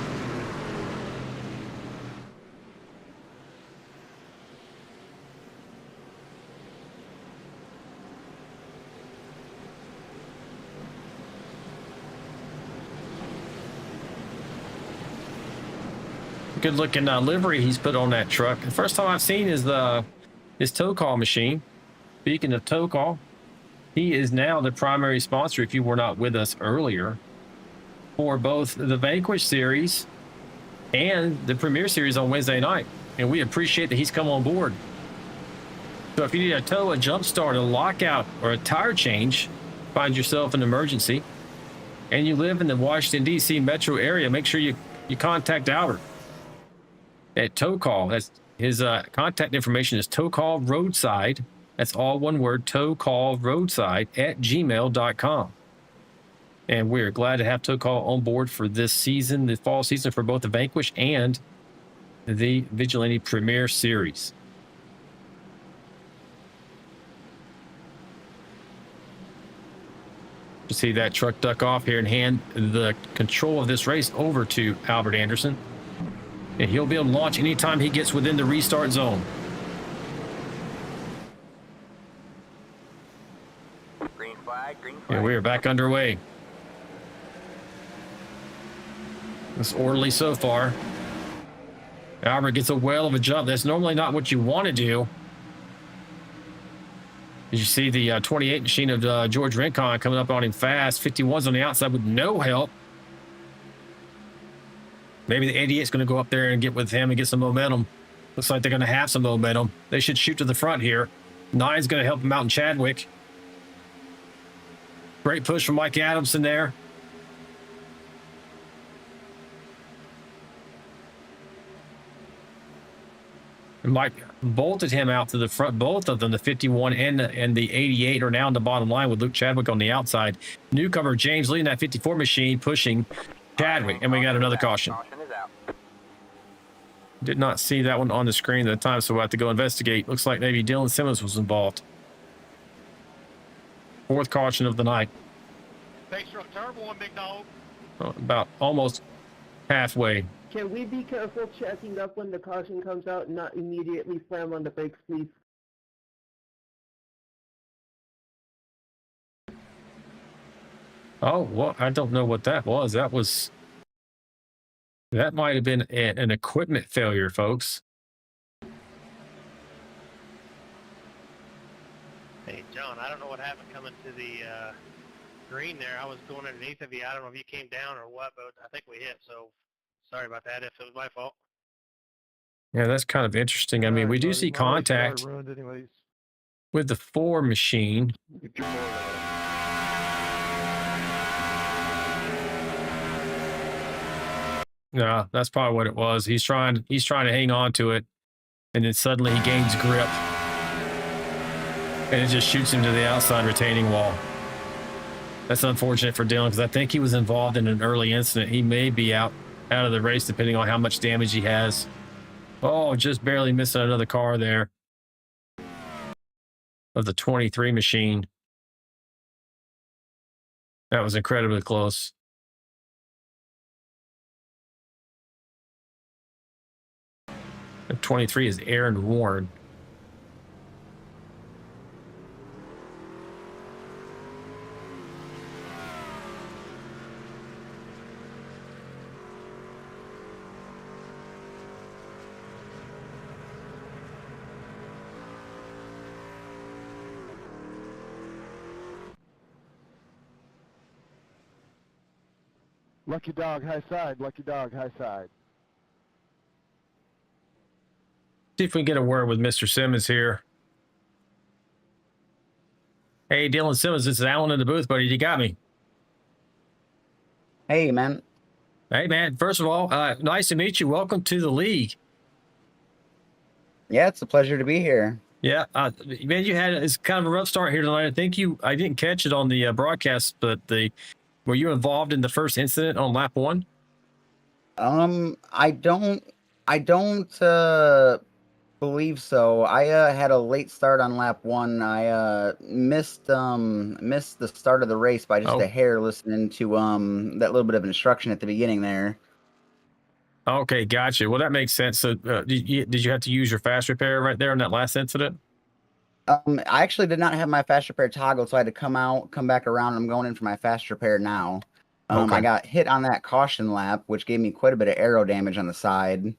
Good looking livery he's put on that truck. The first time I've seen is his tow call machine. Speaking of tow call, he is now the primary sponsor, if you were not with us earlier, for both the Vanquish Series and the Premiere Series on Wednesday night. And we appreciate that he's come on board. So if you need a tow, a jump start, a lockout, or a tire change, find yourself an emergency, and you live in the Washington, D.C. metro area, make sure you contact Albert at Tow Call. That's his contact information is Tow Call Roadside. That's all one word, Tow Call Roadside at gmail.com. And we're glad to have Tow Call on board for this season, the fall season, for both the Vanquish and the Vigilante Premiere Series. To see that truck duck off here and hand the control of this race over to Albert Anderson. And he'll be able to launch anytime he gets within the restart zone. Green flag, green flag. And we are back underway. It's orderly so far. Albert gets a whale of a jump. That's normally not what you want to do. As you see the 28 machine of George Rincon coming up on him fast. 51's on the outside with no help. Maybe the 88 is going to go up there and get with him and get some momentum. Looks like they're going to have some momentum. They should shoot to the front here. 9's going to help him out in Chadwick. Great push from Mike Adamson there. And Mike bolted him out to the front. Both of them, the 51 and the 88, are now on the bottom line with Luke Chadwick on the outside. Newcomer James leading that 54 machine, pushing Chadwick, and we got another caution. Did not see that one on the screen at the time, so we'll have to go investigate. Looks like maybe Dylan Simmons was involved. Fourth caution of the night. Thanks for a terrible one, big dog. About almost halfway. Can we be careful checking up when the caution comes out and not immediately slam on the brakes, please? Oh, well, I don't know what that was. That might have been an equipment failure, folks. Hey, John, I don't know what happened coming to the green there. I was going underneath of you. I don't know if you came down or what, but I think we hit. So sorry about that if it was my fault. Yeah, that's kind of interesting. I mean, we do see contact with the 4 machine. Yeah, that's probably what it was. He's trying to hang on to it, and then suddenly he gains grip, and it just shoots him to the outside retaining wall. That's unfortunate for Dylan because I think he was involved in an early incident. He may be out of the race depending on how much damage he has. Oh, just barely missing another car there of the 23 machine. That was incredibly close. The 23 is Aaron Warren. Lucky dog, high side. Lucky dog, high side. See if we can get a word with Mr. Simmons here. Hey, Dylan Simmons, this is Alan in the booth, buddy. You got me. Hey, man. Hey, man. First of all, nice to meet you. Welcome to the league. Yeah, it's a pleasure to be here. Yeah, man, it's kind of a rough start here tonight. I didn't catch it on the broadcast, but were you involved in the first incident on lap 1? I don't believe so. I had a late start on lap 1. I missed the start of the race by just a hair, listening to that little bit of instruction at the beginning there. Okay, gotcha. Well, that makes sense. So, did you have to use your fast repair right there in that last incident? I actually did not have my fast repair toggled, so I had to come back around. I'm going in for my fast repair now. I got hit on that caution lap, which gave me quite a bit of aero damage on the side,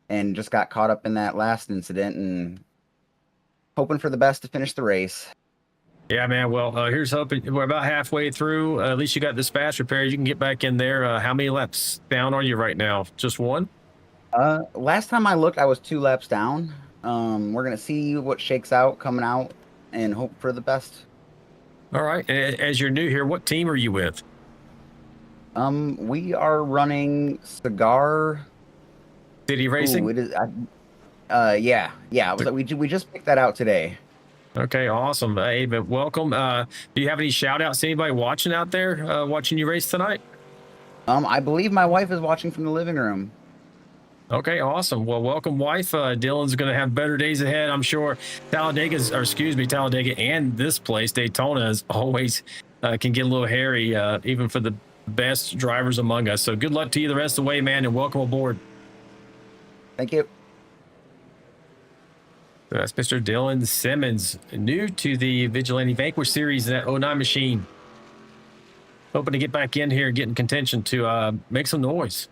and just got caught up in that last incident and hoping for the best to finish the race. Yeah, man. Well, here's hoping. We're about halfway through. At least you got this fast repair. You can get back in there. How many laps down are you right now? Just one? Last time I looked, I was 2 laps down. We're gonna see what shakes out coming out and hope for the best. All right. As you're new here, what team are you with? We are running Cigar City Racing. Ooh, it is. Yeah. It was like we just picked that out today. Okay, awesome. Hey, but welcome. Do you have any shout outs to anybody watching out there, watching you race tonight? I believe my wife is watching from the living room. Okay, awesome. Well, welcome, wife. Dylan's going to have better days ahead, I'm sure. Talladega and this place, Daytona, as always, can get a little hairy, even for the best drivers among us. So good luck to you the rest of the way, man, and welcome aboard. Thank you. So that's Mr. Dylan Simmons, new to the Vigilante Vanquish Series, that 09 machine. Hoping to get back in here and get in contention to make some noise.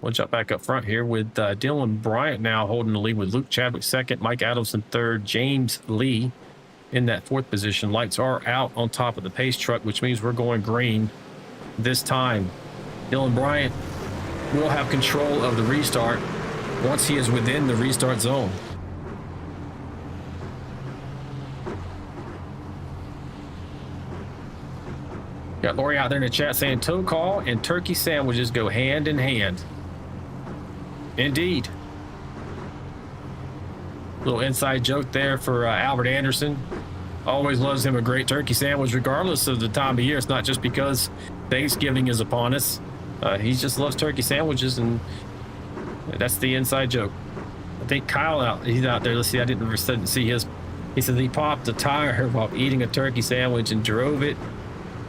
We'll jump back up front here with Dylan Bryant now holding the lead with Luke Chadwick second, Mike Adamson third, James Lee in that fourth position. Lights are out on top of the pace truck, which means we're going green this time. Dylan Bryant will have control of the restart once he is within the restart zone. Got Lori out there in the chat saying tow call and turkey sandwiches go hand in hand. Indeed. Little inside joke there for Albert Anderson. Always loves him a great turkey sandwich regardless of the time of year. It's not just because Thanksgiving is upon us. He just loves turkey sandwiches, and that's the inside joke. I think Kyle he's out there. Let's see, I didn't see his. He said he popped a tire while eating a turkey sandwich and drove it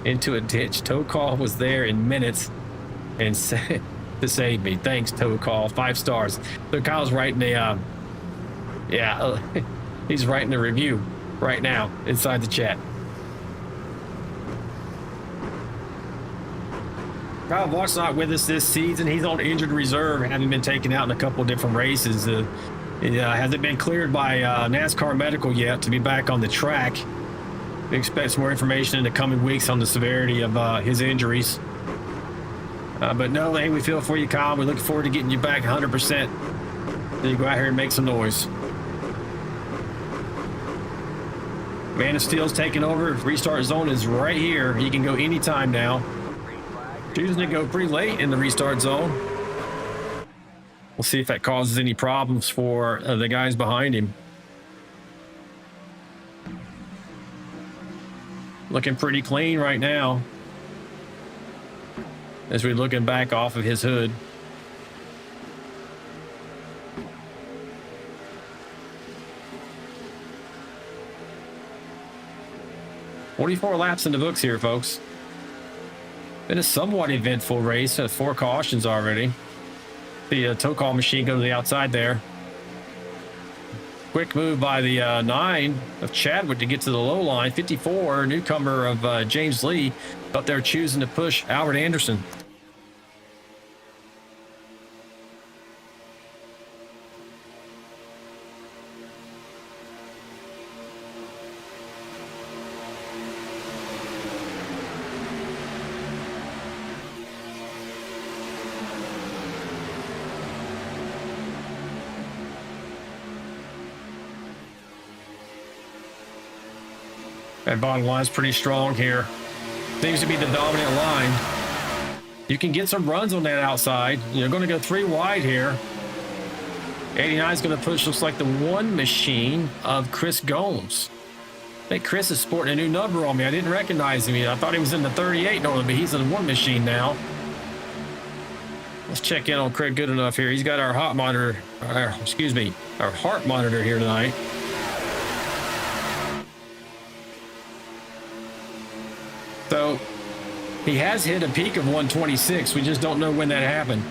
into a ditch. Tow call was there in minutes and said to save me. Thanks, tow call. 5 stars. So Kyle's writing he's writing a review right now inside the chat. Kyle Block's not with us this season. He's on injured reserve, having been taken out in a couple of different races. Hasn't been cleared by NASCAR medical yet to be back on the track. We expect some more information in the coming weeks on the severity of his injuries. But no, hey, we feel for you, Kyle. We're looking forward to getting you back 100%. So you go out here and make some noise. Man of Steel's taking over. Restart zone is right here. He can go anytime now. Choosing to go pretty late in the restart zone. We'll see if that causes any problems for the guys behind him. Looking pretty clean right now as we're looking back off of his hood. "44 laps in the books here, folks. Been a somewhat eventful race. 4 cautions already. The tow call machine go to the outside there. Quick move by the 9 of Chadwick to get to the low line. 54, newcomer of James Lee, but they're choosing to push Albert Anderson. That bottom line's pretty strong here. Seems to be the dominant line. You can get some runs on that outside. You're going to go 3 wide here. 89 is going to push, looks like the 1 machine of Chris Gomes. I think Chris is sporting a new number on me. I didn't recognize him. I thought he was in the 38 normally, but he's in the 1 machine now. Let's check in on Craig Goodenough here. He's got our heart monitor here tonight. So he has hit a peak of 126. We just don't know when that happened.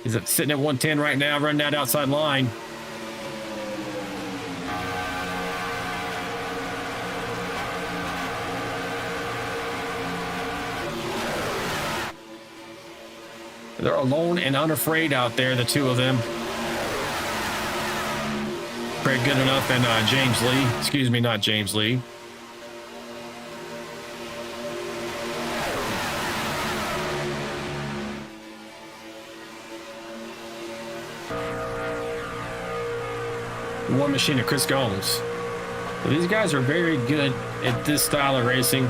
He's sitting at 110 right now, running that outside line. They're alone and unafraid out there, the two of them. Craig Goodenough and James Lee. Excuse me, not James Lee. One Machine of Chris Gomes. So these guys are very good at this style of racing.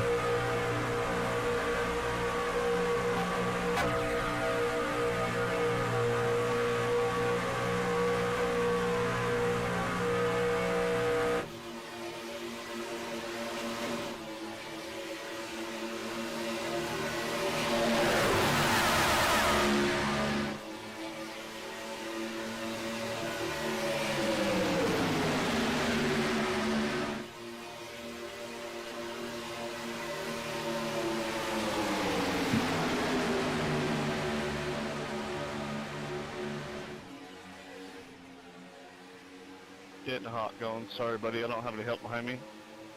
Getting hot going. Sorry, buddy. I don't have any help behind me.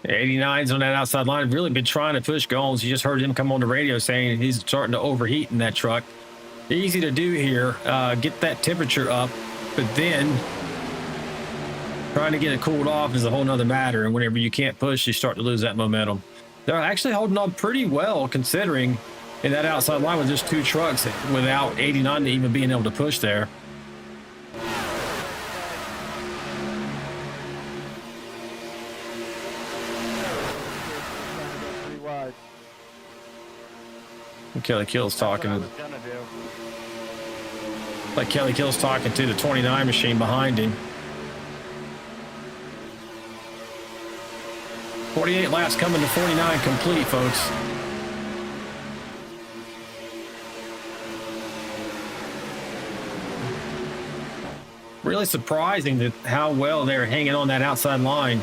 89's on that outside line. Really been trying to push Gomes. You just heard him come on the radio saying he's starting to overheat in that truck. Easy to do here. Get that temperature up, but then trying to get it cooled off is a whole nother matter. And whenever you can't push, you start to lose that momentum. They're actually holding on pretty well considering in that outside line with just two trucks without 89 even being able to push there. Kelly Kill's talking. Like Kelly Kill's talking to the 29 machine behind him. 48 laps coming to 49 complete, folks. Really surprising that how well they're hanging on that outside line.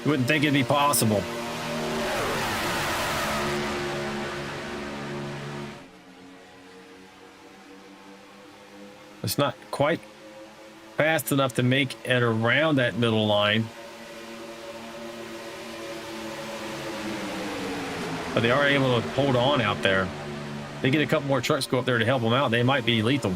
Wouldn't think it'd be possible. It's not quite fast enough to make it around that middle line. But they are able to hold on out there. They get a couple more trucks go up there to help them out. They might be lethal.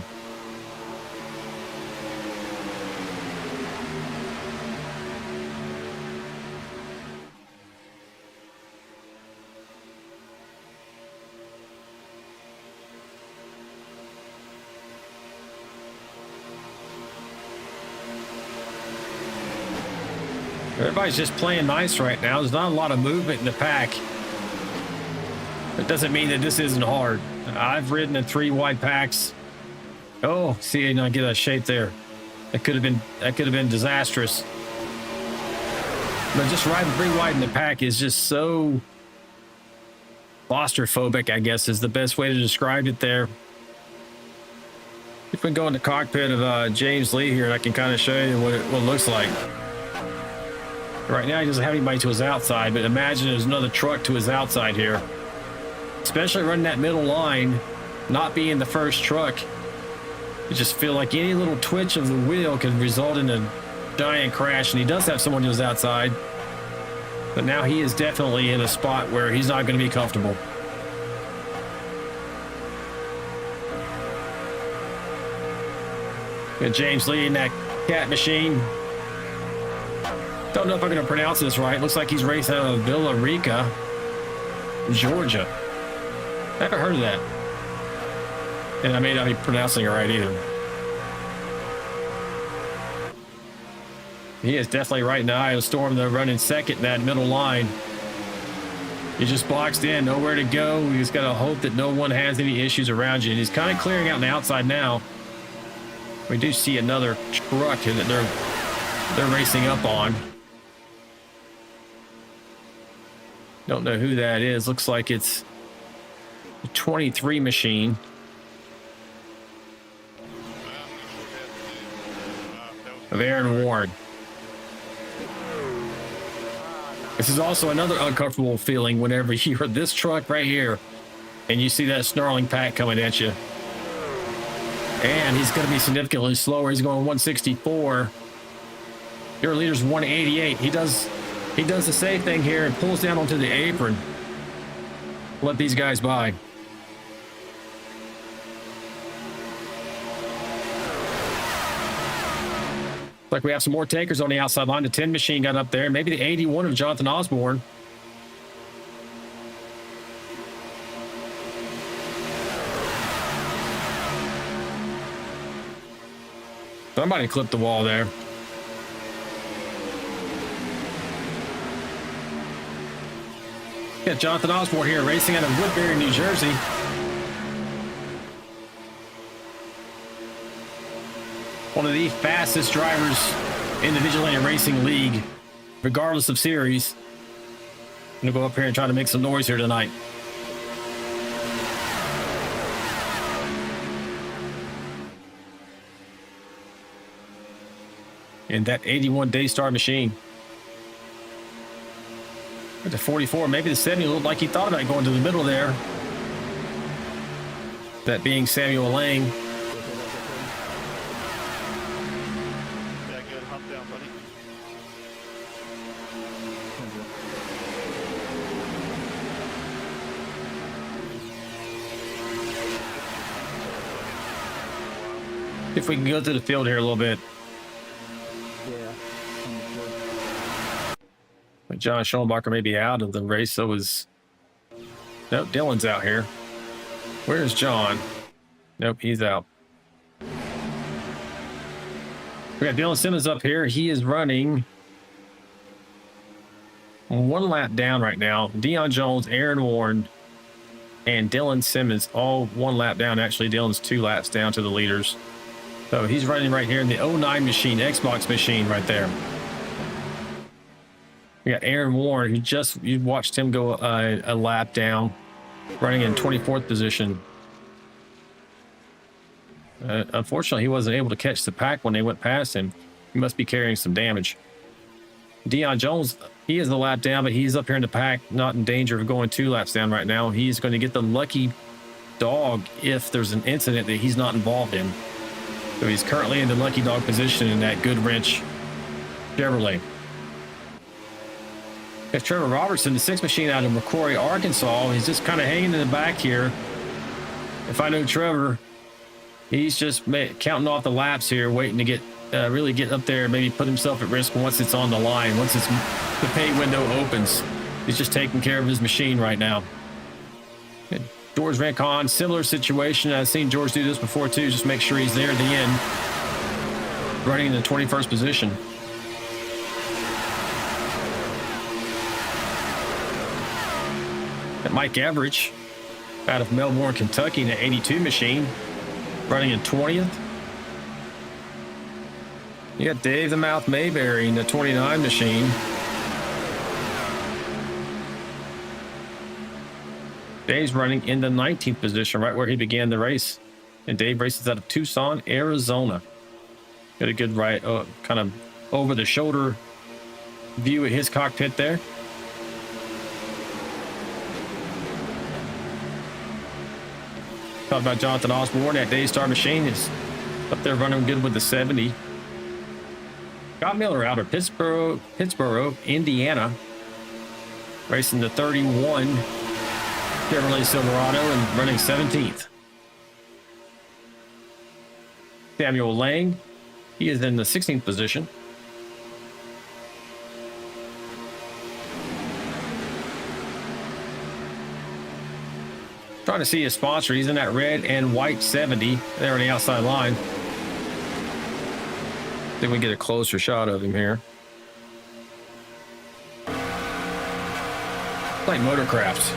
Everybody's just playing nice right now. There's not a lot of movement in the pack. It doesn't mean that this isn't hard. I've ridden in 3 wide packs. Oh, see, I get a shape there. That could have been disastrous. But just riding 3 wide in the pack is just so claustrophobic, I guess, is the best way to describe it there. If we go in the cockpit of James Lee here, I can kind of show you what it looks like. Right now, he doesn't have anybody to his outside, but imagine there's another truck to his outside here. Especially running that middle line, not being the first truck. You just feel like any little twitch of the wheel can result in a giant crash, and he does have someone to his outside. But now he is definitely in a spot where he's not going to be comfortable. Got James Lee in that cat machine. Don't know if I'm going to pronounce this right. Looks like he's racing out of Villa Rica, Georgia. I haven't heard of that. And I may not be pronouncing it right either. He is definitely right in the eye of the storm. They're running second in that middle line. He just boxed in, nowhere to go. You just got to hope that no one has any issues around you. And he's kind of clearing out on the outside now. We do see another truck that they're racing up on. Don't know who that is. Looks like it's the 23 machine. Of Aaron Warren. This is also another uncomfortable feeling whenever you're this truck right here and you see that snarling pack coming at you. And he's going to be significantly slower. He's going 164. Your leader's 188. He does the safe thing here and pulls down onto the apron. Let these guys by. Like we have some more takers on the outside line. The 10 machine got up there. Maybe the 81 of Jonathan Osborne. Somebody clipped the wall there. Got Jonathan Osborne here racing out of Woodbury, New Jersey. One of the fastest drivers in the Vigilante Racing League, regardless of series. I'm gonna go up here and try to make some noise here tonight. And that 81 Daystar machine. At the 44, maybe the 70 looked like he thought about going to the middle there. That being Samuel Lang. Yeah, good. Hop down, buddy. If we can go through the field here a little bit. But John Schoenbacher may be out of the race, so is... Nope, Dylan's out here. Where's John? Nope, he's out. We got Dylan Simmons up here. He is running one lap down right now. Deion Jones, Aaron Warren, and Dylan Simmons all one lap down. Actually, Dylan's 2 laps down to the leaders. So he's running right here in the 09 machine, Xbox machine right there. We got Aaron Warren, you watched him go a lap down, running in 24th position. Unfortunately, he wasn't able to catch the pack when they went past him. He must be carrying some damage. Deion Jones, he is the lap down, but he's up here in the pack, not in danger of going 2 laps down right now. He's going to get the lucky dog if there's an incident that he's not involved in. So he's currently in the lucky dog position in that Good Wrench Chevrolet. There's Trevor Robertson, the 6 machine out of McCrory, Arkansas. He's just kind of hanging in the back here. If I know Trevor, he's just counting off the laps here, waiting to get really get up there and maybe put himself at risk once it's on the line, once the pay window opens. He's just taking care of his machine right now. And George Rancon, similar situation. I've seen George do this before too. Just make sure he's there at the end, running in the 21st position. Mike Average out of Melbourne, Kentucky, in the 82 machine, running in 20th. You got Dave the Mouth Mayberry in the 29 machine. Dave's running in the 19th position, right where he began the race. And Dave races out of Tucson, Arizona. Got a good kind of over the shoulder view of his cockpit there. Talk about Jonathan Osborne. That Daystar machine is up there running good with the 70. Scott Miller out of Pittsboro, Indiana, racing the 31 Chevrolet Silverado and running 17th. Samuel Lang, he is in the 16th position. Trying to see his sponsor. He's in that red and white 70 there on the outside line. Then we get a closer shot of him here. Like Motorcraft.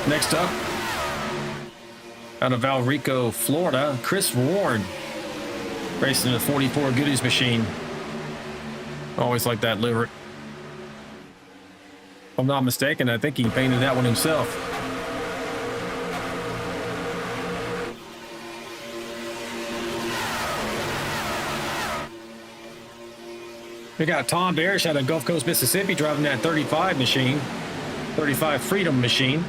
Next up, out of Valrico, Florida, Chris Warren, racing the 44 Goodies machine. Always like that livery. If I'm not mistaken, I think he painted that one himself. We got Tom Barish out of Gulf Coast, Mississippi, driving that 35 machine, 35 Freedom machine.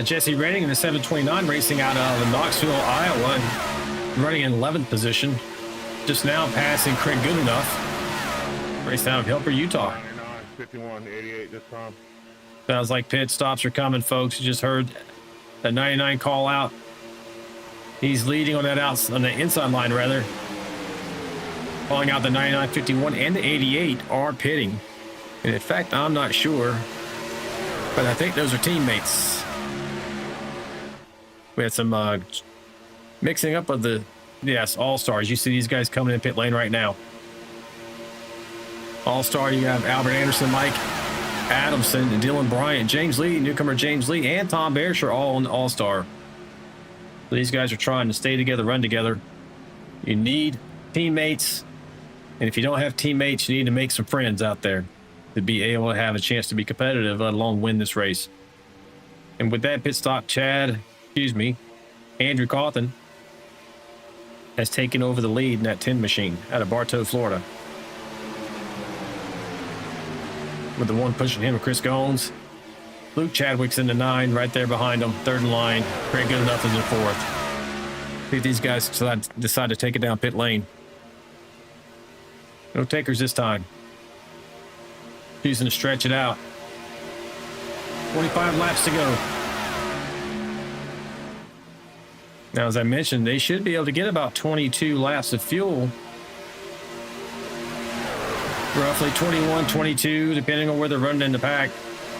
Jesse Redding in the 729 racing out of Knoxville, Iowa, and running in 11th position. Just now passing Craig Goodenough, racing out of Helper, Utah. 51-88 this time. Sounds like pit stops are coming, folks. You just heard the 99 call out. He's leading on that on the inside line, rather. Calling out the 99, 51, and the 88 are pitting. And in fact, I'm not sure, but I think those are teammates. We had some mixing up of the, yes, All-Stars. You see these guys coming in pit lane right now. All-Star, you have Albert Anderson, Mike Adamson, and Dylan Bryant, James Lee, newcomer James Lee, and Tom Barish are all on the All-Star. So these guys are trying to stay together, run together. You need teammates, and if you don't have teammates, you need to make some friends out there to be able to have a chance to be competitive, let alone win this race. And with that pit stop, Andrew Cawthon has taken over the lead in that 10 machine out of Bartow, Florida. With the one pushing him, Chris Goins. Luke Chadwick's in the 9, right there behind him, third in line. Craig Goodenough is in fourth. I think these guys decide to take it down pit lane. No takers this time. Choosing to stretch it out. 25 laps to go. Now, as I mentioned, they should be able to get about 22 laps of fuel. Roughly 21, 22, depending on where they're running in the pack.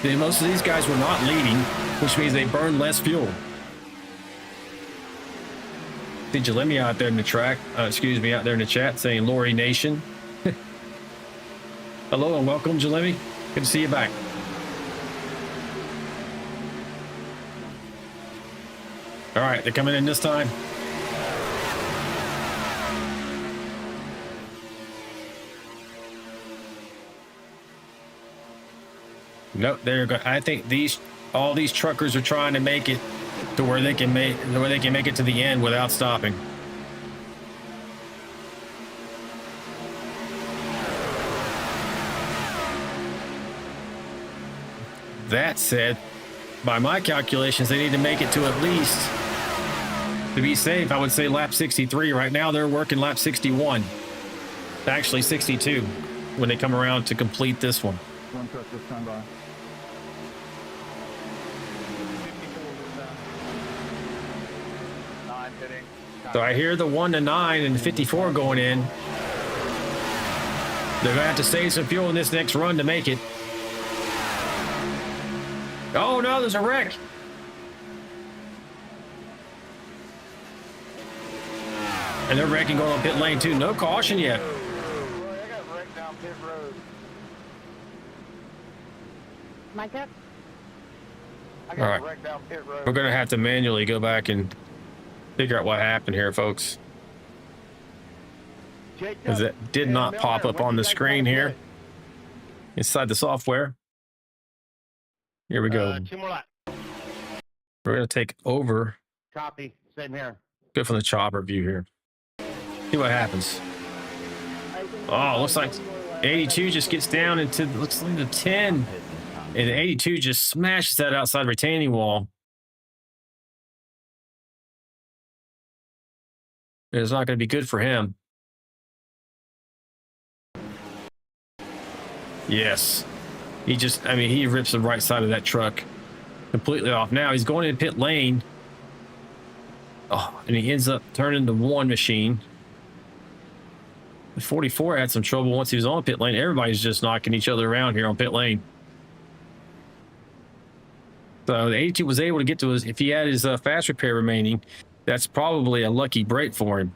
Most of these guys were not leading, which means they burn less fuel. See Jalemi out there in the track, out there in the chat saying Lori Nation. Hello and welcome, Jalemi. Good to see you back. All right, they're coming in this time. Nope, they're going. I think all these truckers are trying to make it to where they can make it to the end without stopping. That said, by my calculations, they need to make it to at least, to be safe, I would say lap 63. Right now, they're working lap 61. Actually, 62 when they come around to complete this one. One truck just come by. So I hear the 1 to 9 and 54 going in. They're gonna have to save some fuel in this next run to make it. Oh no, there's a wreck. And they're wrecking going on pit lane too. No caution yet. Boy, I got wrecked down pit road. Micah? I All got right. wrecked down pit road. We're gonna have to manually go back and figure out what happened here, folks. Because it did not pop up on the screen here inside the software. Here we go. 2 more laps. We're gonna take over. Copy. Same here. Go from the chopper view here. See what happens. Oh, looks like 82 just gets down into, looks like the 10. And 82 just smashes that outside retaining wall. It's not going to be good for him. Yes. He rips the right side of that truck completely off. Now he's going in pit lane. Oh, and he ends up turning the 1 machine. The 44 had some trouble once he was on pit lane. Everybody's just knocking each other around here on pit lane. So the 82 was able to get to his, if he had his fast repair remaining, that's probably a lucky break for him.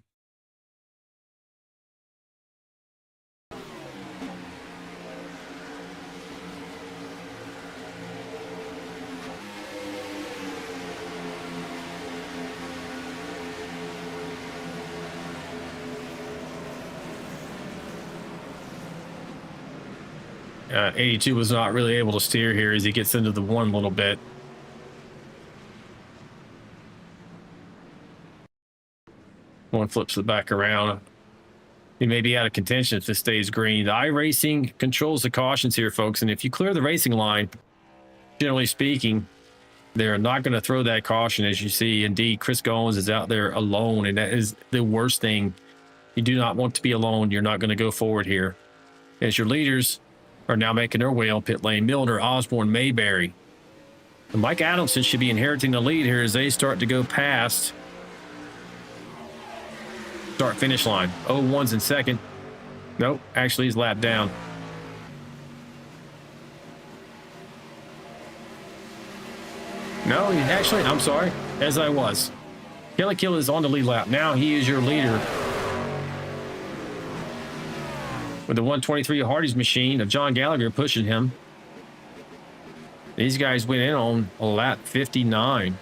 82 was not really able to steer here as he gets into the one a little bit. One flips it back around. He may be out of contention if this stays green. The iRacing controls the cautions here, folks. And if you clear the racing line, generally speaking, they're not going to throw that caution. As you see, indeed, Chris Goins is out there alone, and that is the worst thing. You do not want to be alone. You're not going to go forward here. As your leaders are now making their way on pit lane, Milner, Osborne, Mayberry. And Mike Adamson should be inheriting the lead here as they start to go past start finish line. 0-1's in second. Nope, actually he's lapped down. No, he actually, I'm sorry, as I was. Kelly Kill is on the lead lap. Now he is your leader. With the 123 Hardy's machine of John Gallagher pushing him. These guys went in on a lap 59.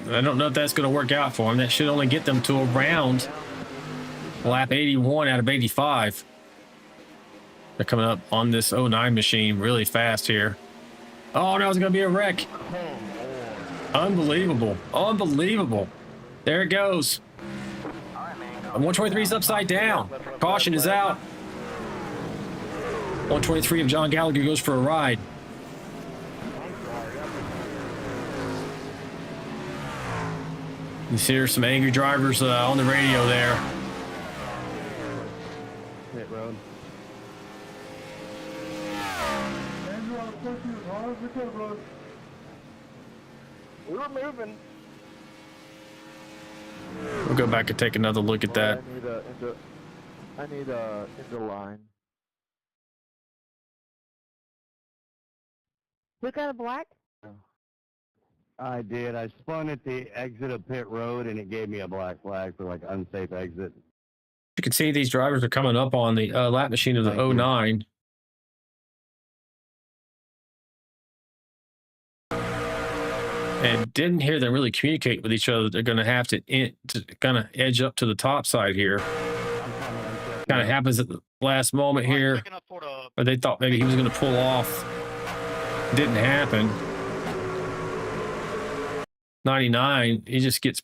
I don't know if that's going to work out for them. That should only get them to around lap 81 out of 85. They're coming up on this 09 machine really fast here. Oh, no, it's going to be a wreck. Unbelievable. Unbelievable. There it goes. 123 is upside down. Caution is out. 123 of John Gallagher goes for a ride. You see there's some angry drivers on the radio there. Pit road. We were moving. We'll go back and take another look at that. I need a into line. Who got a black? I did. I spun at the exit of pit road, and it gave me a black flag for like unsafe exit. You can see these drivers are coming up on the lap machine of the 09. And didn't hear them really communicate with each other. They're going to have to kind of edge up to the top side here. Kind of happens at the last moment here. But they thought maybe he was going to pull off. Didn't happen. 99, he just gets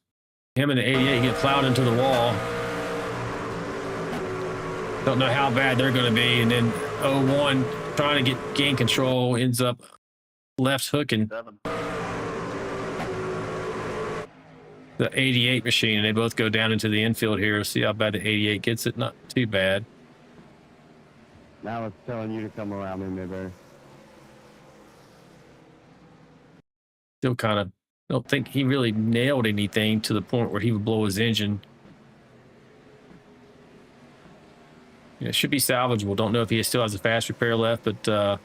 him in the 88, get plowed into the wall. Don't know how bad they're going to be. And then 01 trying to gain control, ends up left hooking the 88 machine, and they both go down into the infield here. See how bad the 88 gets it. Not too bad. Now it's telling you to come around me, Mayberry. Still kind of don't think he really nailed anything to the point where he would blow his engine. Yeah, it should be salvageable. Don't know if he still has a fast repair left, but this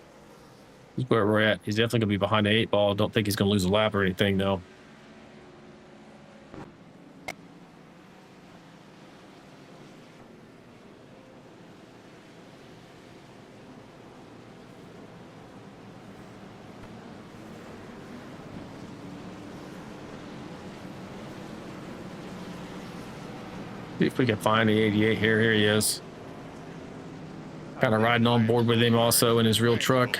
is where we're at. He's definitely going to be behind the 8 ball. Don't think he's going to lose a lap or anything, though. See if we can find the 88 here. Here he is. Kind of riding on board with him also in his real truck.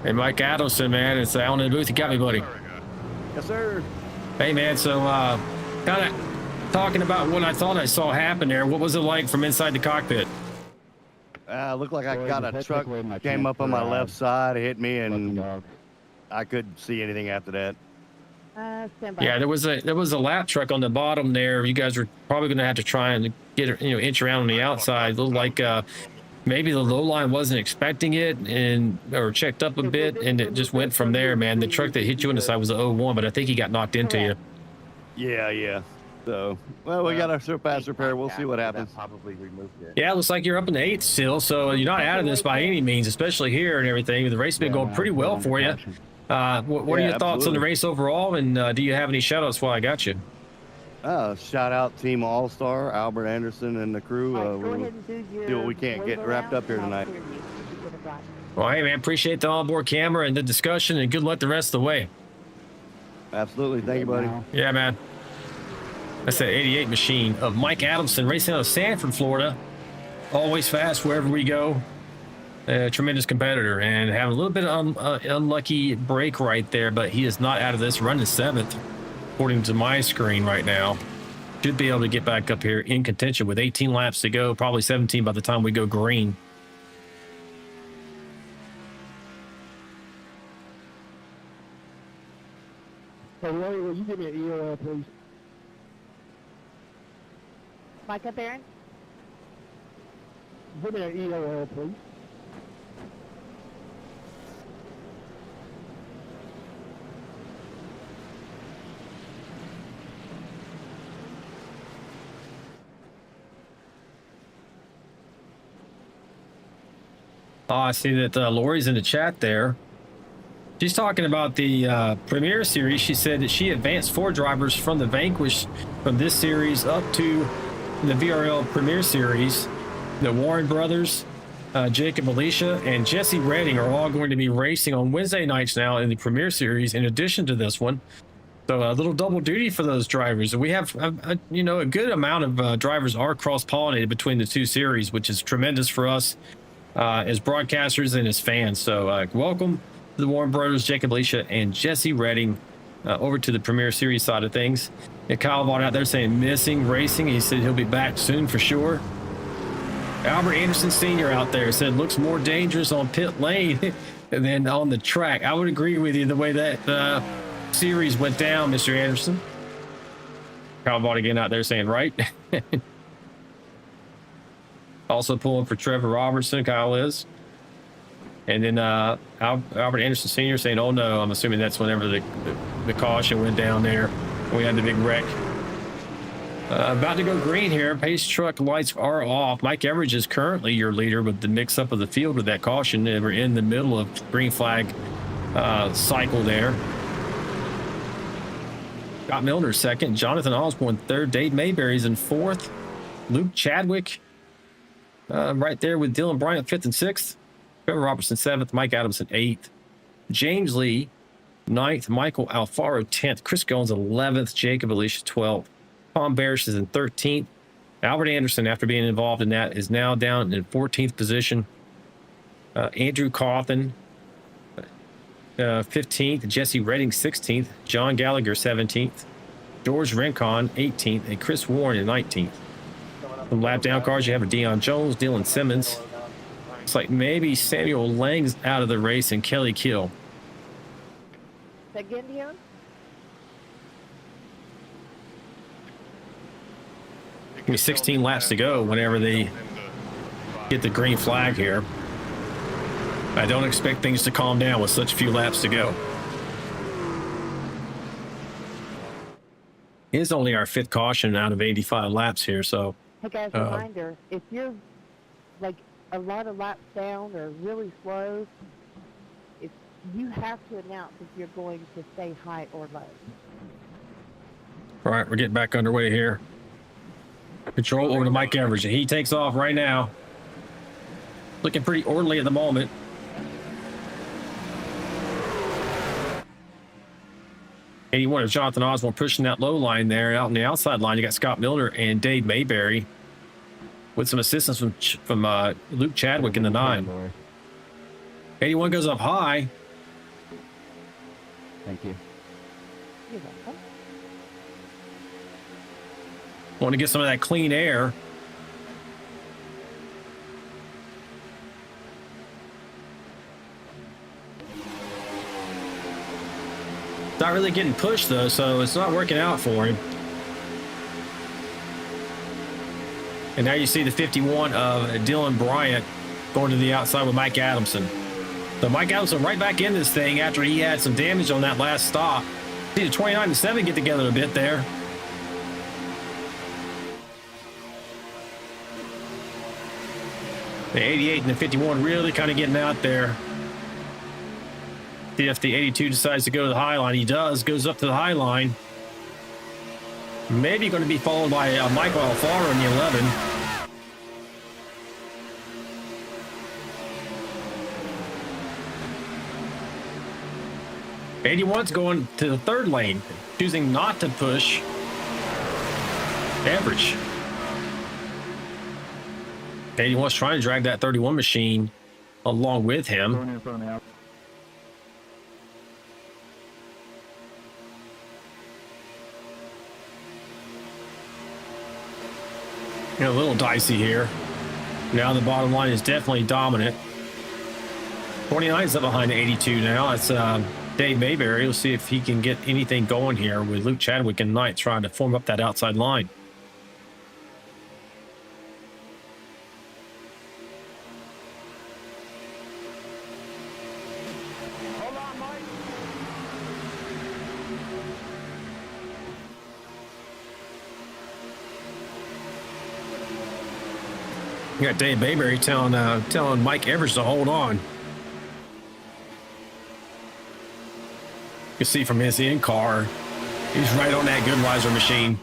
Hey, Mike Adelson, man, it's Alan in the booth. You got me, buddy. Yes, sir. Hey, man, so kind of talking about what I thought I saw happen there. What was it like from inside the cockpit? Looked like I got a truck came up on my left side, hit me, and I couldn't see anything after that. Stand by. Yeah, there was a lap truck on the bottom there. You guys were probably going to have to try and get it, inch around on the outside. It looked like maybe the low line wasn't expecting it or checked up a bit, and it just went from there, man. The truck that hit you in the side was the 01, but I think he got knocked into you. Yeah. So, well, we got our surpass repair. We'll see what happens. Probably removed it. Yeah, it looks like you're up in the 8th still, so you're not out of this by any means, especially here and everything. The race has been going pretty well for you. What are your thoughts on the race overall, and do you have any shout-outs while I got you? Shout out Team All Star, Albert Anderson and the crew. All right, go We'll ahead and do your do what we can. Get wave wrapped around, up here and I'll tonight. clear you. You get it right. Well, hey, man, appreciate the onboard camera and the discussion, and good luck the rest of the way. Absolutely. Thank you, buddy. Yeah, man. That's that 88 machine of Mike Adamson, racing out of Sanford, Florida. Always fast wherever we go. Tremendous competitor, and having a little bit of unlucky break right there, but he is not out of this, running 7th, according to my screen right now. Should be able to get back up here in contention with 18 laps to go, probably 17 by the time we go green. Hey, Larry, will you give me an EOL, please? Mike up, Aaron? Give me an EOL, please. Oh, I see that Lori's in the chat there. She's talking about the Premiere Series. She said that she advanced 4 drivers from the Vanquish from this series up to the VRL Premiere Series. The Warren brothers, Jacob Alicia, and Jesse Redding are all going to be racing on Wednesday nights now in the Premiere Series in addition to this one. So a little double duty for those drivers. We have, a good amount of drivers are cross-pollinated between the 2 series, which is tremendous for us as broadcasters and as fans. So welcome to the Warren brothers, Jacob Alicia and Jesse Redding over to the Premiere Series side of things. And Kyle Vaught out there saying missing racing. He said he'll be back soon for sure. Albert Anderson Sr. out there said looks more dangerous on pit lane than on the track. I would agree with you the way that series went down, Mr. Anderson. Kyle Vaught again out there saying right. Also pulling for Trevor Robertson, Kyle is. And then Albert Anderson Sr. saying, oh no, I'm assuming that's whenever the caution went down there. We had the big wreck. About to go green here. Pace truck lights are off. Mike Everidge is currently your leader with the mix-up of the field with that caution. And we're in the middle of green flag cycle there. Scott Milner second. Jonathan Osborne third. Dave Mayberry's in fourth. Luke Chadwick right there with Dylan Bryant fifth and sixth. Trevor Robertson seventh. Mike Adamson eighth. James Lee ninth. Michael Alfaro 10th. Chris Goins 11th. Jacob Alicia 12th. Tom Barish is in 13th. Albert Anderson, after being involved in that, is now down in 14th position. Andrew Cawthon 15th. Jesse Redding 16th. John Gallagher 17th. George Rincon 18th. And Chris Warren in 19th. Some lap down cars, you have a Deion Jones, Dylan Simmons. It's like maybe Samuel Lang's out of the race and Kelly Kill. Again, Dion? Give me 16 laps to go whenever they get the green flag here. I don't expect things to calm down with such few laps to go. It is only our 5th caution out of 85 laps here, so. Hey guys, reminder, if you're like a lot of laps down or really slow, if you have to announce if you're going to stay high or low. All right, we're getting back underway here. Control over to Mike Everidge. He takes off right now. Looking pretty orderly at the moment. '81 of Jonathan Osborne pushing that low line there. Out on the outside line, you got Scott Milner and Dave Mayberry with some assistance from Luke Chadwick in the 9. 81 goes up high. Thank you. You're welcome. Want to get some of that clean air. Not really getting pushed though, so it's not working out for him. And now you see the 51 of Dylan Bryant going to the outside with Mike Adamson. So Mike Adamson right back in this thing after he had some damage on that last stop. See the 29 and 7 get together a bit there. The 88 and the 51 really kind of getting out there. See if the 82 decides to go to the high line. He does, goes up to the high line. Maybe going to be followed by Michael Alfaro in the 11. '81's going to the third lane, choosing not to push Average. 81's trying to drag that 31 machine along with him. A little dicey here. Now the bottom line is definitely dominant. 29's up behind 82 now. It's Dave Mayberry. We'll see if he can get anything going here with Luke Chadwick and Knight trying to form up that outside line. Hold on, Mike. You got Dave Mayberry telling Mike Evers to hold on. You can see from his in-car, he's right on that Goodweiser machine.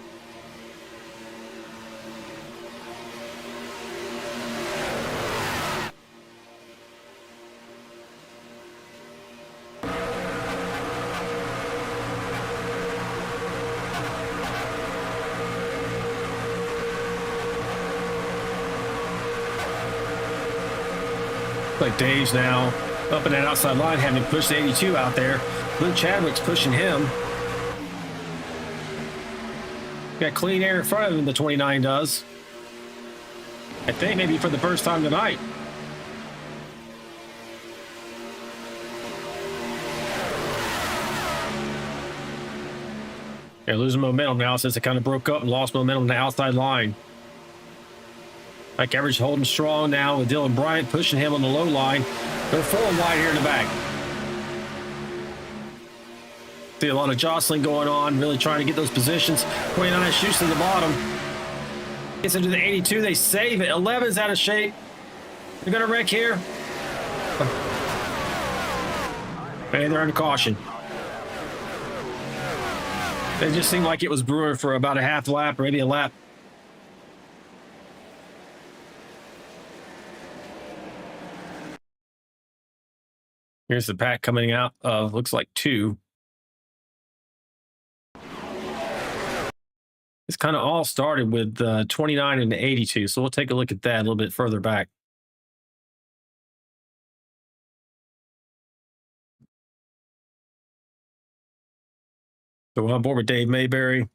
Like Dave's now up in that outside line, having pushed the 82 out there. Luke Chadwick's pushing him. Got clean air in front of him, the 29 does. I think maybe for the first time tonight. They're losing momentum now since it kind of broke up and lost momentum on the outside line. Like Everett holding strong now with Dylan Bryant pushing him on the low line. They're full and wide here in the back. See a lot of jostling going on, really trying to get those positions. 29 shoots to the bottom. Gets into the 82, they save it. 11's out of shape. They're gonna wreck here. And they're under caution. It just seemed like it was brewing for about a half lap, or maybe a lap. Here's the pack coming out of, looks like 2. It's kind of all started with 29 and 82, so we'll take a look at that a little bit further back. So we're on board with Dave Mayberry. I'm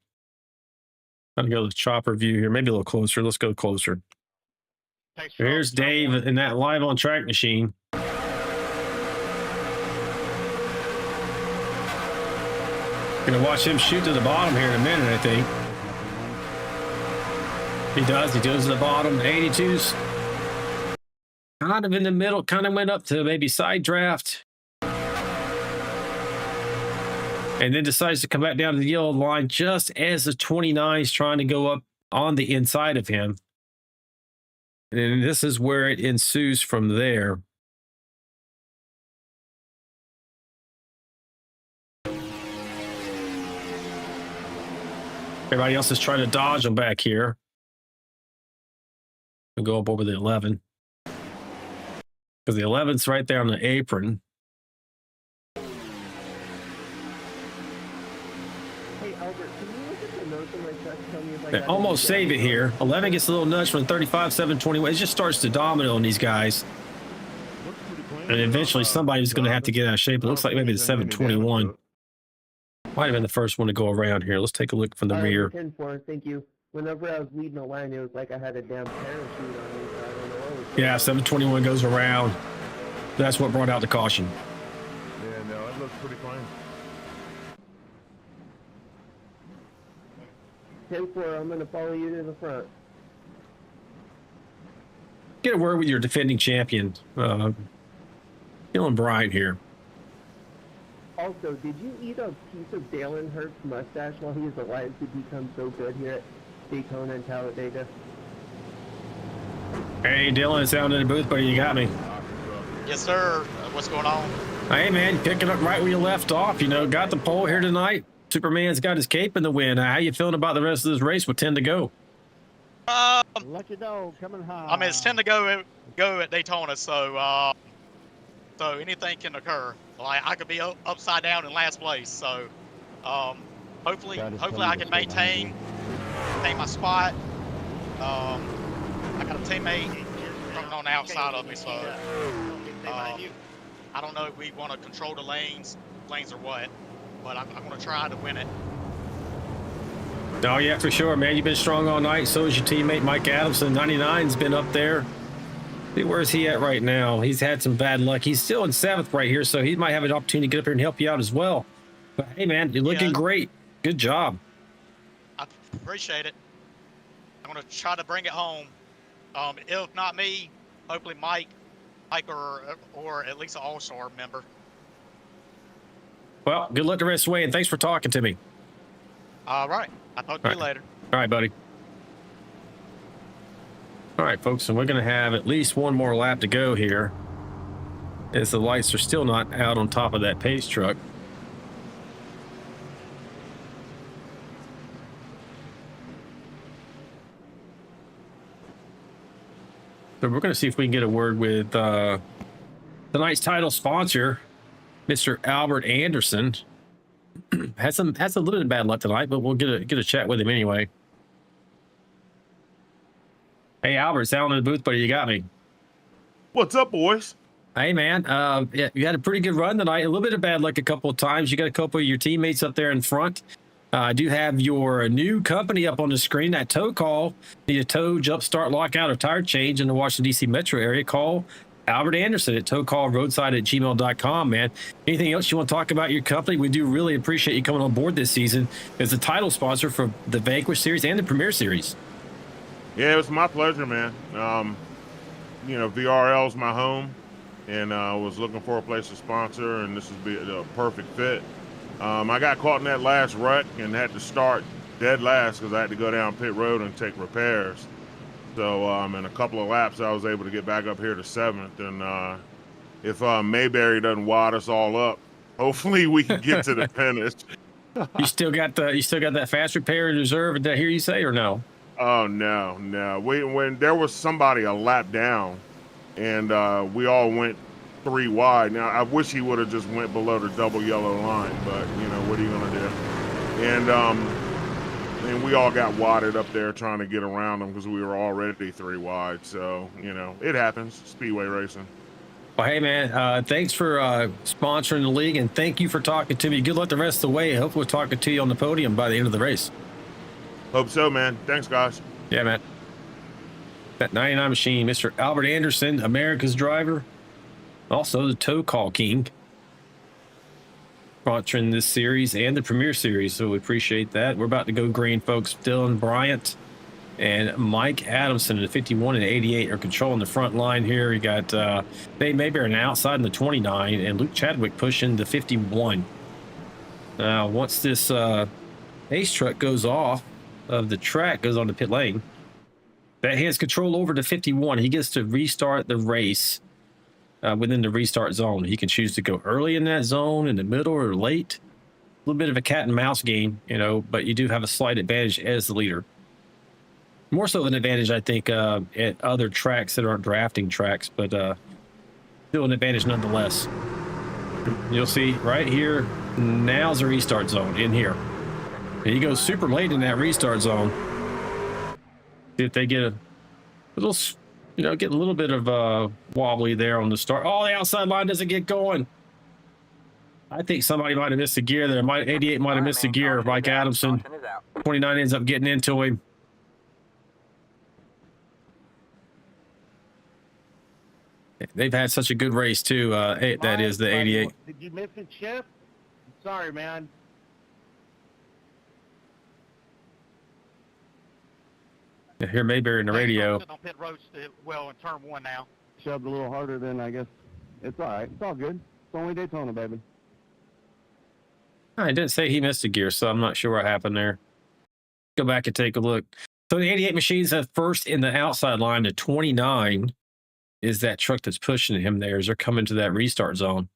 going to go to the chopper view here, maybe a little closer. Let's go closer. Here's Dave in that live on track machine. Gonna watch him shoot to the bottom here in a minute, I think. He does to the bottom. 82's kind of in the middle, kind of went up to maybe side draft. And then decides to come back down to the yellow line just as the 29 is trying to go up on the inside of him. And this is where it ensues from there. Everybody else is trying to dodge them back here. We'll go up over the 11. Because the 11's right there on the apron. Hey, Albert, can you look at the notes on my truck? Tell me if I They got almost it. save it here. 11 gets a little nudge from 35, 721. It just starts to dominate on these guys. And eventually somebody's going to have to get out of shape. It looks like maybe the 721. Might have been the first one to go around here. Let's take a look from the rear. 10-4, thank you. Whenever I was leading the line, it was like I had a damn parachute on me, so I don't know what was going Yeah, on. 721 goes around. That's what brought out the caution. Yeah, no, it looks pretty fine. 10-4, I'm going to follow you to the front. Get a word with your defending champion, Dylan Bryant here. Also, did you eat a piece of Dalen Hurt's mustache while he was alive to become so good here at Daytona and Talladega? Hey, Dylan, it's down in the booth, buddy. You got me. Yes, sir. What's going on? Hey, man, picking up right where you left off. You know, got the pole here tonight. Superman's got his cape in the wind. How you feeling about the rest of this race with 10 to go? Lucky dog coming high. I mean, it's 10 to go at Daytona, so anything can occur. Like I could be upside down in last place. So hopefully I can maintain my spot. I got a teammate coming on the outside of me, so I don't know if we want to control the lanes or what, but I'm going to try to win it. Oh, yeah, for sure, man. You've been strong all night. So is your teammate, Mike Adamson. 99's been up there. See, where's he at right now? He's had some bad luck. He's still in 7th right here, so he might have an opportunity to get up here and help you out as well. But, hey, man, you're looking great. Good job. I appreciate it. I'm going to try to bring it home. If not me, hopefully Mike or at least an All-Star member. Well, good luck the rest of the way, and thanks for talking to me. All right. I'll talk to you later. All right, buddy. All right, folks, and we're going to have at least one more lap to go here as the lights are still not out on top of that pace truck. So we're going to see if we can get a word with tonight's title sponsor, Mr. Albert Anderson. Has a little bit of bad luck tonight, but we'll get a chat with him anyway. Hey, Albert, sound in the booth, buddy. You got me. What's up, boys? Hey, man. Yeah, you had a pretty good run tonight. A little bit of bad luck a couple of times. You got a couple of your teammates up there in front. I do have your new company up on the screen, that tow call. Need a tow, jump, start, lockout, or tire change in the Washington, D.C. metro area. Call Albert Anderson at towcallroadside@gmail.com, man. Anything else you want to talk about your company? We do really appreciate you coming on board this season as the title sponsor for the Vanquish Series and the Premiere Series. Yeah, it was my pleasure, man. You know, VRL is my home, and I was looking for a place to sponsor, and this would be a perfect fit. I got caught in that last wreck and had to start dead last because I had to go down pit road and take repairs. So in a couple of laps, I was able to get back up here to 7th. And if Mayberry doesn't wad us all up, hopefully we can get to the finish. You still got that fast repair in reserve? Did I hear you say, or no? Oh no. When there was somebody a lap down, and we all went 3 wide. Now I wish he would have just went below the double yellow line, but you know what are you gonna do? And we all got wadded up there trying to get around them because we were already 3 wide. So, you know, it happens. Speedway racing. Well, hey, man, thanks for sponsoring the league, and thank you for talking to me. Good luck the rest of the way. I hope we're talking to you on the podium by the end of the race. Hope so, man. Thanks, guys. Yeah, man. That 99 machine, Mr. Albert Anderson, America's driver, also the tow call king, sponsoring this series and the Premiere Series, so we appreciate that. We're about to go green, folks. Dylan Bryant and Mike Adamson in the 51 and 88 are controlling the front line here. You got Dave Mayberry on the outside in the 29, and Luke Chadwick pushing the 51. Now, once this ace truck goes off of the track, goes on the pit lane, that hands control over to 51. He gets to restart the race within the restart zone. He can choose to go early in that zone, in the middle, or late. A little bit of a cat and mouse game, you know, but you do have a slight advantage as the leader. More so an advantage, I think, at other tracks that aren't drafting tracks, but still an advantage nonetheless. You'll see right here, now's the restart zone in here. And he goes super late in that restart zone. See if they get a little, you know, get a little bit of wobbly there on the start. Oh, the outside line doesn't get going. I think somebody might have missed a gear there. 88 might have missed a gear. Mike Adamson. 29 ends up getting into him. They've had such a good race too. That is the 88. Did you miss it, Chef? Sorry, man. I hear Mayberry in the radio. On pit road, well, in turn 1 now. Shoved a little harder than I guess. It's all right. It's all good. It's only Daytona, baby. I didn't say he missed a gear, so I'm not sure what happened there. Go back and take a look. So the 88 machines have first in the outside line. The 29 is that truck that's pushing him there as they're coming to that restart zone.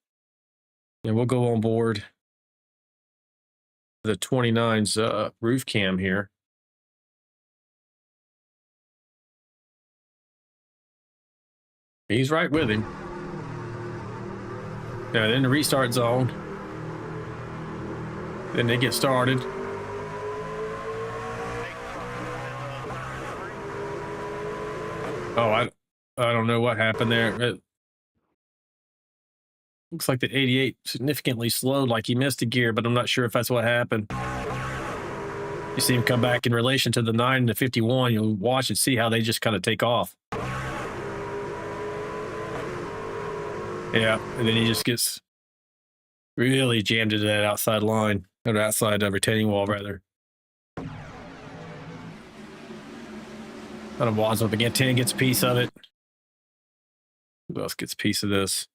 And we'll go on board the 29's roof cam here. He's right with him. Yeah, then the restart zone. Then they get started. Oh, I don't know what happened there. It looks like the 88 significantly slowed, like he missed a gear, but I'm not sure if that's what happened. You see him come back in relation to the 9 and the 51. You'll watch and see how they just kind of take off. Yeah, and then he just gets really jammed into that outside line, or outside retaining wall, rather. Kind of walks up again. 10 gets a piece of it. Who else gets a piece of this?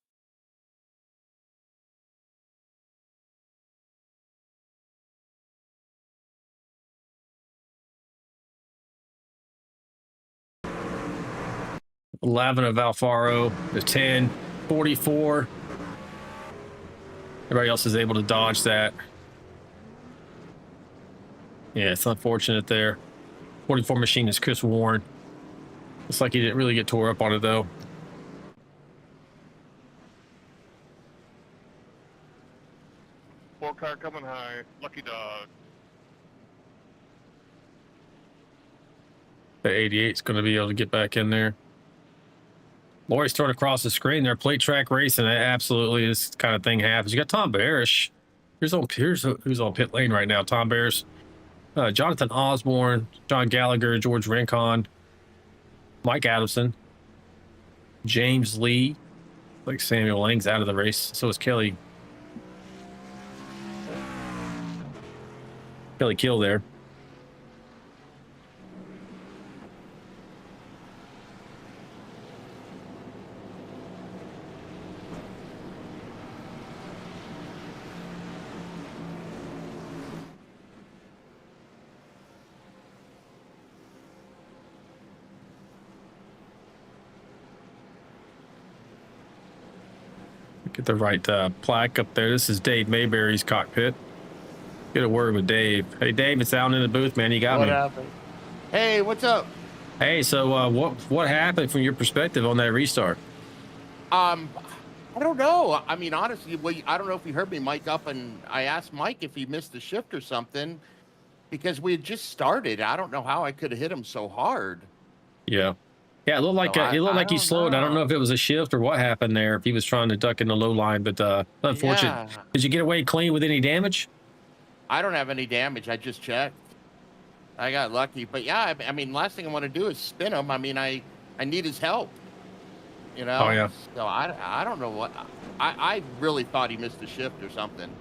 $11 of Alfaro, the 10, 44. Everybody else is able to dodge that. Yeah, it's unfortunate there. 44 machine is Chris Warren. Looks like he didn't really get tore up on it, though. Four car coming high. Lucky dog. The 88's going to be able to get back in there. Lori's throwing across the screen there. Plate track racing. Absolutely, this kind of thing happens. You got Tom Barish. Here's who's on pit lane right now. Tom Barish, Jonathan Osborne, John Gallagher, George Rincon, Mike Adamson, James Lee. Like Samuel Lang's out of the race. So is Kelly Kill there. Get the right plaque up there. This is Dave Mayberry's cockpit. Get a word with Dave. Hey, Dave, it's out in the booth, man. You got me. What happened? Hey, what's up? Hey, so what happened from your perspective on that restart? I don't know. I mean, honestly, I don't know if you heard me mic up, and I asked Mike if he missed the shift or something, because we had just started. I don't know how I could have hit him so hard. Yeah. Yeah, it looked like he slowed. I don't know if it was a shift or what happened there, if he was trying to duck in the low line, but unfortunate. Yeah. Did you get away clean with any damage? I don't have any damage. I just checked. I got lucky. But yeah, I mean, last thing I want to do is spin him. I mean, I need his help. You know? Oh, yeah. So I don't know what. I really thought he missed a shift or something.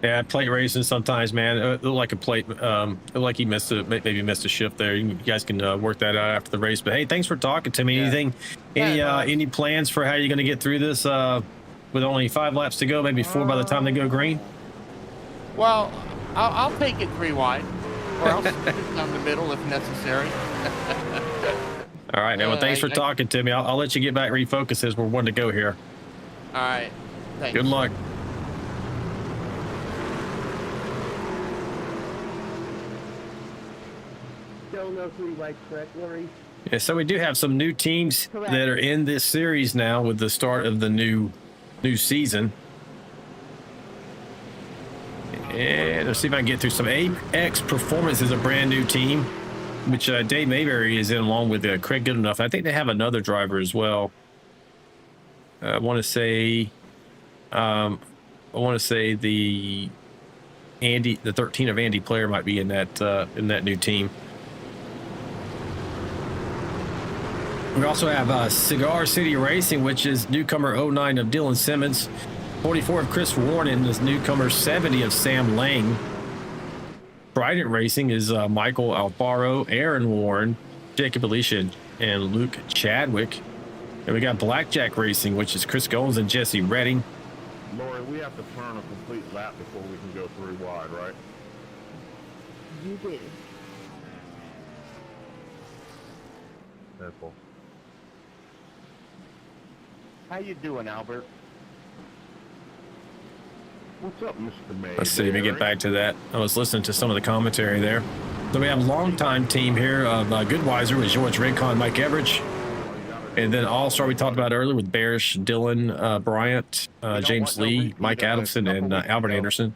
Yeah, plate racing sometimes, man. It looked like a plate. It looked like he maybe missed a shift there. You guys can work that out after the race. But hey, thanks for talking to me. Yeah. Any plans for how you're going to get through this with only 5 laps to go? Maybe 4 by the time they go green. Well, I'll take it 3 wide, or I'll stick down the middle if necessary. All right, now. Well, thanks for talking to me. I'll let you get back refocus as we're one to go here. All right. Thanks. Good luck. Still no 3 wide, correct, Lori? Yeah, so we do have some new teams that are in this series now with the start of the new season. And let's see if I can get through some. AX Performance is a brand new team, which Dave Mayberry is in along with Craig Goodenough. I think they have another driver as well. I want to say the 13 of Andy Player might be in that new team. We also have Cigar City Racing, which is newcomer 09 of Dylan Simmons, 44 of Chris Warren, and this newcomer 70 of Sam Lang. Trident Racing is Michael Alfaro, Aaron Warren, Jacob Alicia, and Luke Chadwick. And we got Blackjack Racing, which is Chris Goins and Jesse Redding. Lori, we have to turn a complete lap before we can go 3 wide, right? You do. Careful. How you doing, Albert? What's up, Mr. Mayberry? Let's see, let me get back to that. I was listening to some of the commentary there. So we have a longtime team here of Goodweiser with George Rincon, Mike Everidge. And then All-Star we talked about earlier with Barish, Dylan Bryant, James Lee, Mike Adamson, and Albert Anderson.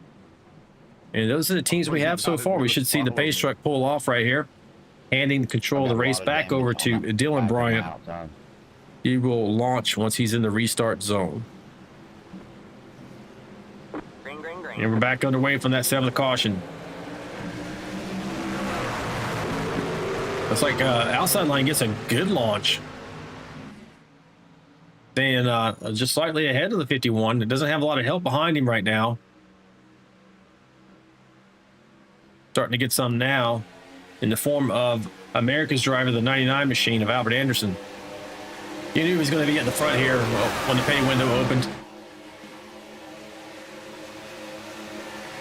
And those are the teams we have so far. We should see the pace truck pull off right here, handing the control of the race back over to Dylan Bryant. He will launch once he's in the restart zone. And we're back underway from that 7th caution. Looks like outside line gets a good launch. Staying just slightly ahead of the 51. It doesn't have a lot of help behind him right now. Starting to get some now in the form of America's driver, the 99 machine of Albert Anderson. You knew he was going to be at the front here when the pay window opened.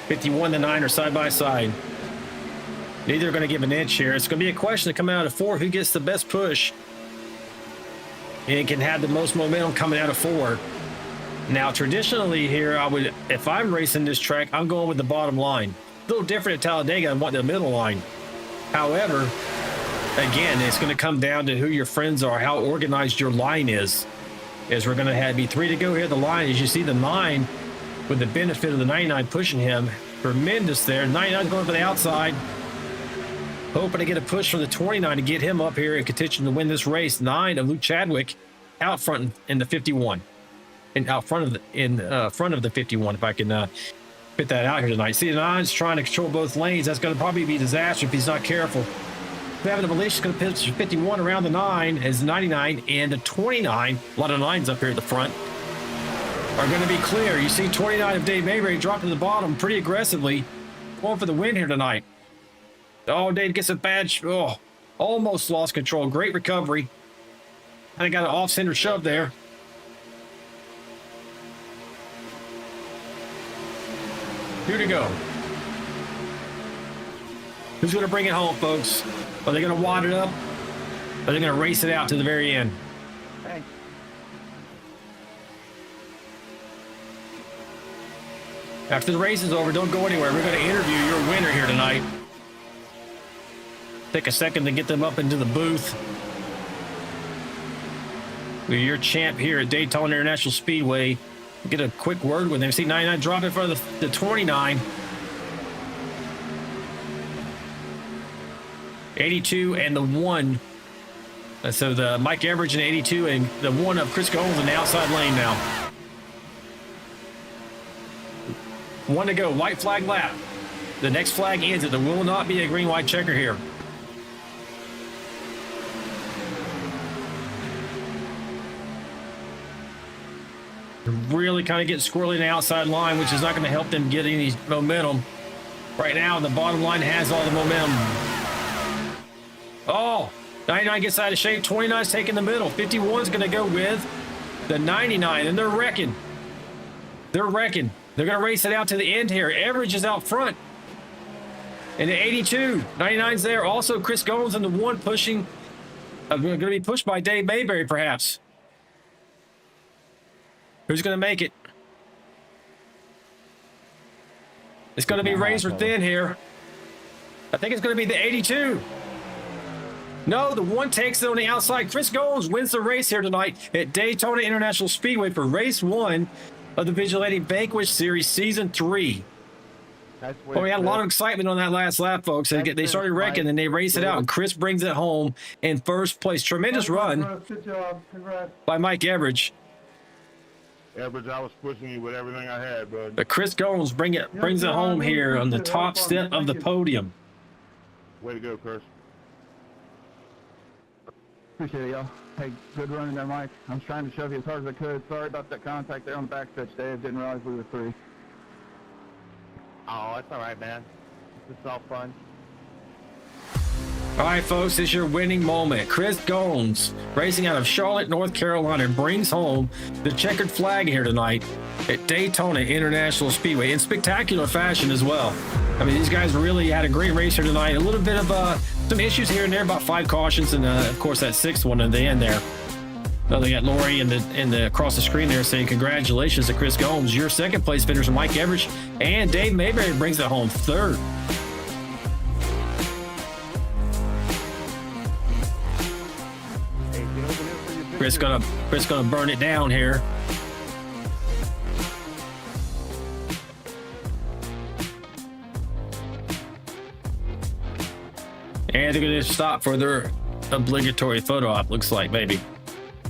51 to 9 are side by side. Neither are going to give an inch here. It's going to be a question to come out of 4 who gets the best push and can have the most momentum coming out of 4. Now, traditionally here, if I'm racing this track, I'm going with the bottom line. A little different at Talladega, I want the middle line. However, again, it's going to come down to who your friends are, how organized your line is. As we're going to be 3 to go here. The line, as you see the 9, with the benefit of the 99 pushing him, tremendous there. 99 going for the outside, hoping to get a push from the 29 to get him up here in contention to win this race. 9 of Luke Chadwick out front in the 51, and out front of the 51. If I can fit that out here tonight. See, the 9's trying to control both lanes. That's going to probably be a disaster if he's not careful. Having a Malaysia is going to pitch 51 around the 9 as 99 and the 29. A lot of 9s up here at the front are going to be clear. You see 29 of Dave Mayberry drop to the bottom pretty aggressively, going for the win here tonight. Oh, Dave gets a bad, almost lost control. Great recovery. And I got an off-center shove there. Here to go. Who's going to bring it home, folks? Are they going to wad it up? Or are they going to race it out to the very end? Thanks. After the race is over, don't go anywhere. We're going to interview your winner here tonight. Take a second to get them up into the booth. We're your champ here at Daytona International Speedway. Get a quick word with him. See 99 drop in front of the 29. 82 and the 1. So the Mike Everidge in 82 and the 1 of Chris Gomes in the outside lane now. 1 to go. White flag lap. The next flag ends it. There will not be a green-white checker here. Really kind of getting squirrely in the outside line, which is not going to help them get any momentum. Right now, the bottom line has all the momentum. Oh, 99 gets out of shape. 29 is taking the middle. 51 is going to go with the 99, and they're wrecking. They're wrecking. They're going to race it out to the end here. Everidge is out front. And the 82, 99's there. Also, Chris Gomes and the 1 pushing. Going to be pushed by Dave Mayberry, perhaps. Who's going to make it? It's going to be razor thin here. I think it's going to be the 82. No, the 1 takes it on the outside. Chris Gomes wins the race here tonight at Daytona International Speedway for race 1 of the Vigilante Vanquish Series Season 3. Well, we had a lot of excitement on that last lap, folks. They started wrecking, and they race it out, and Chris brings it home in first place. Tremendous run Good job. Congrats. by Mike Everidge. Everidge, I was pushing you with everything I had, bud. But Chris Gomes brings it home here on the top step of the podium. Way to go, Chris. Appreciate it, y'all. Hey, good running there, Mike. I was trying to shove you as hard as I could. Sorry about that contact there on the backstretch, Dave. Didn't realize we were 3. Oh, that's all right, man. This is all fun. All right, folks, this is your winning moment. Chris Gomes, racing out of Charlotte, North Carolina, brings home the checkered flag here tonight at Daytona International Speedway in spectacular fashion as well. I mean, these guys really had a great race here tonight. A little bit of some issues here and there, about 5 cautions, and of course that 6th one at the end there. Well, they got Lori in the across the screen there saying congratulations to Chris Gomes. Your second place finisher is Mike Everidge, and Dave Mayberry brings it home third. Chris gonna burn it down here. And they're gonna stop for their obligatory photo op, looks like, maybe.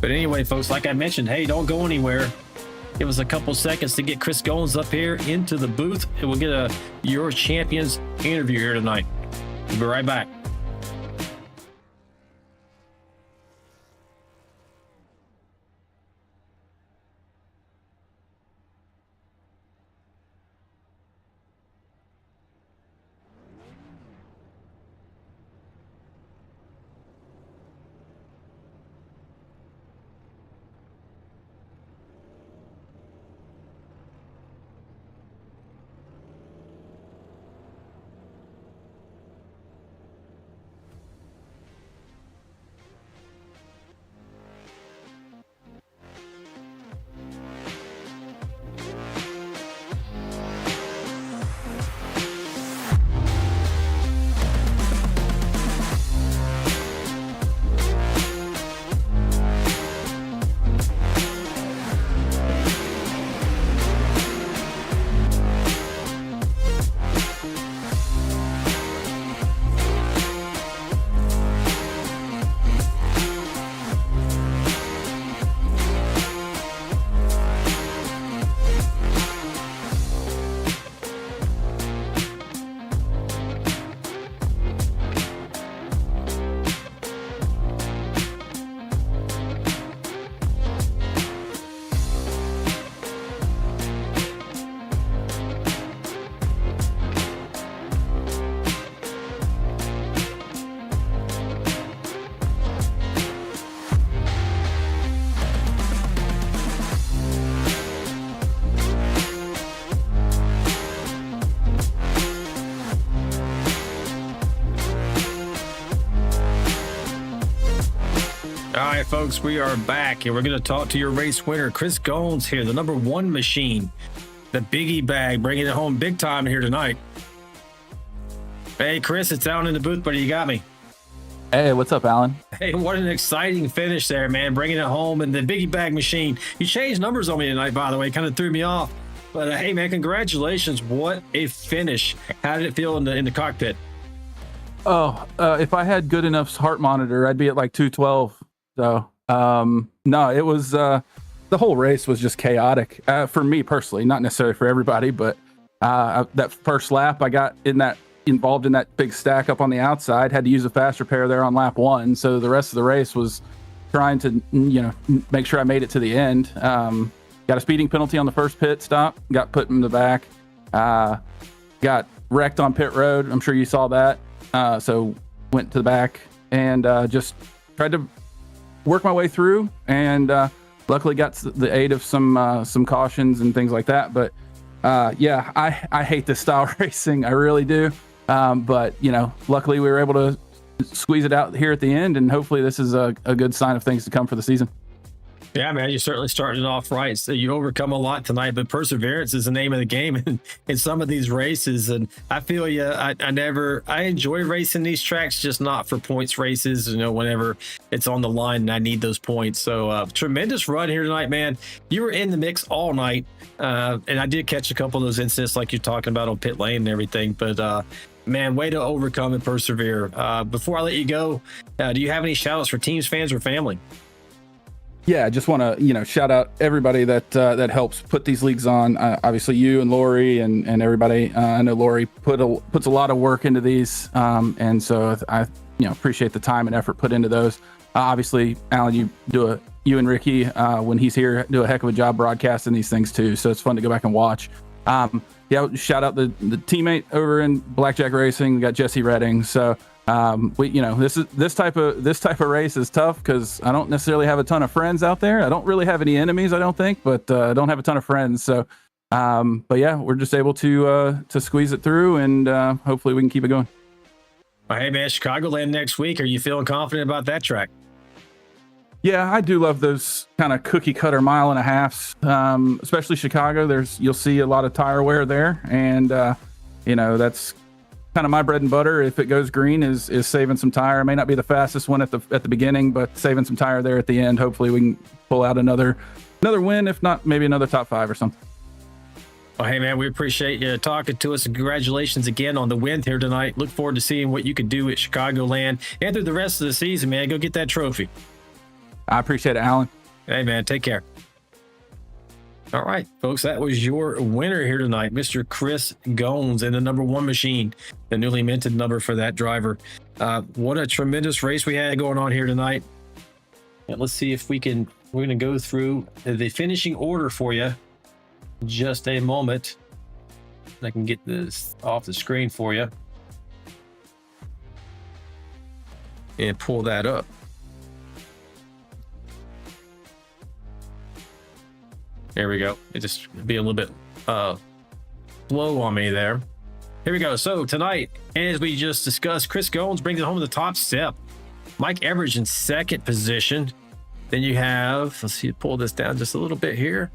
But anyway, folks, like I mentioned, hey, don't go anywhere. Give us a couple seconds to get Chris Goins up here into the booth, and we'll get a Your Champions interview here tonight. We'll be right back. All right, folks, we are back, and we're going to talk to your race winner, Chris Goins here, the number one machine, the Biggie Bag, bringing it home big time here tonight. Hey, Chris, it's down in the booth, buddy. You got me. Hey, what's up, Alan? Hey, what an exciting finish there, man, bringing it home in the Biggie Bag machine. You changed numbers on me tonight, by the way, kind of threw me off. But, hey, man, congratulations. What a finish. How did it feel in the cockpit? Oh, if I had good enough heart monitor, I'd be at like 212. So, no, it was, the whole race was just chaotic for me personally, not necessarily for everybody, but that first lap I got involved in that big stack up on the outside, had to use a fast repair there on lap 1. So the rest of the race was trying to, make sure I made it to the end. Got a speeding penalty on the first pit stop, got put in the back, got wrecked on pit road. I'm sure you saw that. So went to the back and just tried to work my way through, and luckily got the aid of some cautions and things like that. But yeah, I hate this style of racing, I really do. But luckily we were able to squeeze it out here at the end, and hopefully this is a good sign of things to come for the season. Yeah, man, you certainly started off right. So you overcome a lot tonight, but perseverance is the name of the game in some of these races. And I feel you. I enjoy racing these tracks, just not for points races, whenever it's on the line and I need those points. So tremendous run here tonight, man. You were in the mix all night. And I did catch a couple of those incidents like you're talking about on pit lane and everything, but man, way to overcome and persevere. Before I let you go, do you have any shout outs for teams, fans, or family? Yeah, I just want to, shout out everybody that helps put these leagues on. Obviously, you and Lori and everybody. I know Lori puts a lot of work into these, and so I appreciate the time and effort put into those. Obviously, Alan, you and Ricky, when he's here, do a heck of a job broadcasting these things too. So it's fun to go back and watch. Yeah, shout out the teammate over in Blackjack Racing. We got Jesse Redding. So. This type of race is tough because I don't necessarily have a ton of friends out there. I don't really have any enemies, I don't think, but I don't have a ton of friends. So, but yeah, we're just able to squeeze it through, and hopefully we can keep it going. Well, hey man, Chicagoland next week. Are you feeling confident about that track? Yeah, I do love those kind of cookie cutter mile and a halves, especially Chicago. You'll see a lot of tire wear there, and that's kind of my bread and butter. If it goes green, is saving some tire. It may not be the fastest one at the beginning, but saving some tire there at the end. Hopefully, we can pull out another win, if not maybe another top 5 or something. Well, hey man, we appreciate you talking to us, and congratulations again on the win here tonight. Look forward to seeing what you can do at Chicagoland and through the rest of the season, man. Go get that trophy. I appreciate it, Alan. Hey, man, take care. All right, folks, that was your winner here tonight, Mr. Chris Gones in the number 1 machine, the newly minted number for that driver. What a tremendous race we had going on here tonight. And let's see if we're going to go through the finishing order for you in just a moment. I can get this off the screen for you and pull that up. There we go. It just be a little bit slow on me there. Here we go. So tonight, as we just discussed, Chris Goins brings it home to the top step. Mike Everidge in second position. Then you have, let's see, pull this down just a little bit here.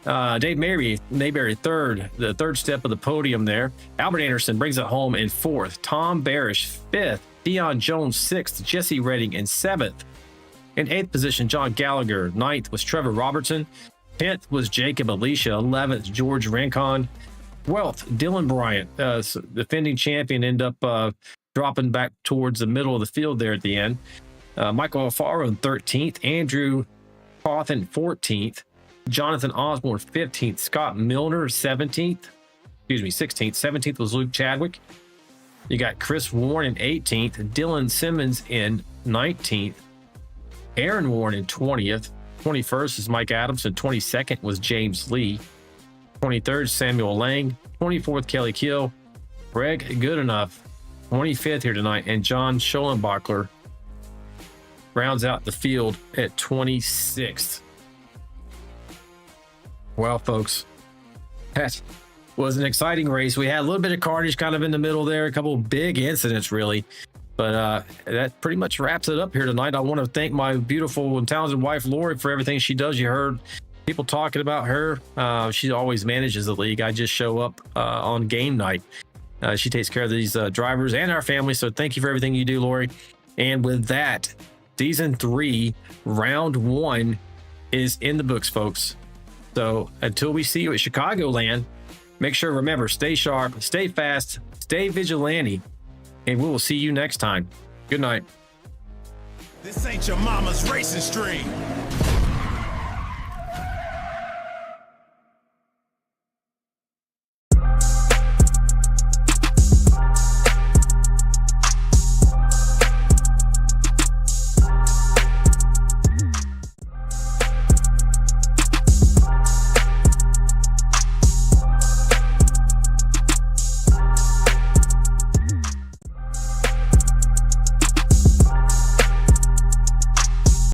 Dave Mayberry third, the third step of the podium there. Albert Anderson brings it home in fourth. Tom Barish fifth. Dion Jones sixth. Jesse Redding in seventh. In eighth position, John Gallagher. Ninth was Trevor Robertson. 10th was Jacob Alicia. 11th, George Rincon. 12th, Dylan Bryant, defending champion, end up dropping back towards the middle of the field there at the end. Michael Alfaro in 13th. Andrew Cawthon 14th. Jonathan Osborne 15th. Scott Milner 16th. 17th was Luke Chadwick. You got Chris Warren in 18th. Dylan Simmons in 19th. Aaron Warren in 20th. 21st is Mike Adamson. 22nd was James Lee. 23rd, Samuel Lang. 24th, Kelly Kill. Greg Goodenough, 25th here tonight. And John Schoenbachler rounds out the field at 26th. Well, folks, that was an exciting race. We had a little bit of carnage kind of in the middle there, a couple of big incidents, really. But that pretty much wraps it up here tonight. I want to thank my beautiful and talented wife, Lori, for everything she does. You heard people talking about her. She always manages the league. I just show up on game night. She takes care of these drivers and our family. So thank you for everything you do, Lori. And with that, season 3, round 1 is in the books, folks. So until we see you at Chicagoland, make sure, remember, stay sharp, stay fast, stay vigilante, and we will see you next time. Good night. This ain't your mama's racing stream.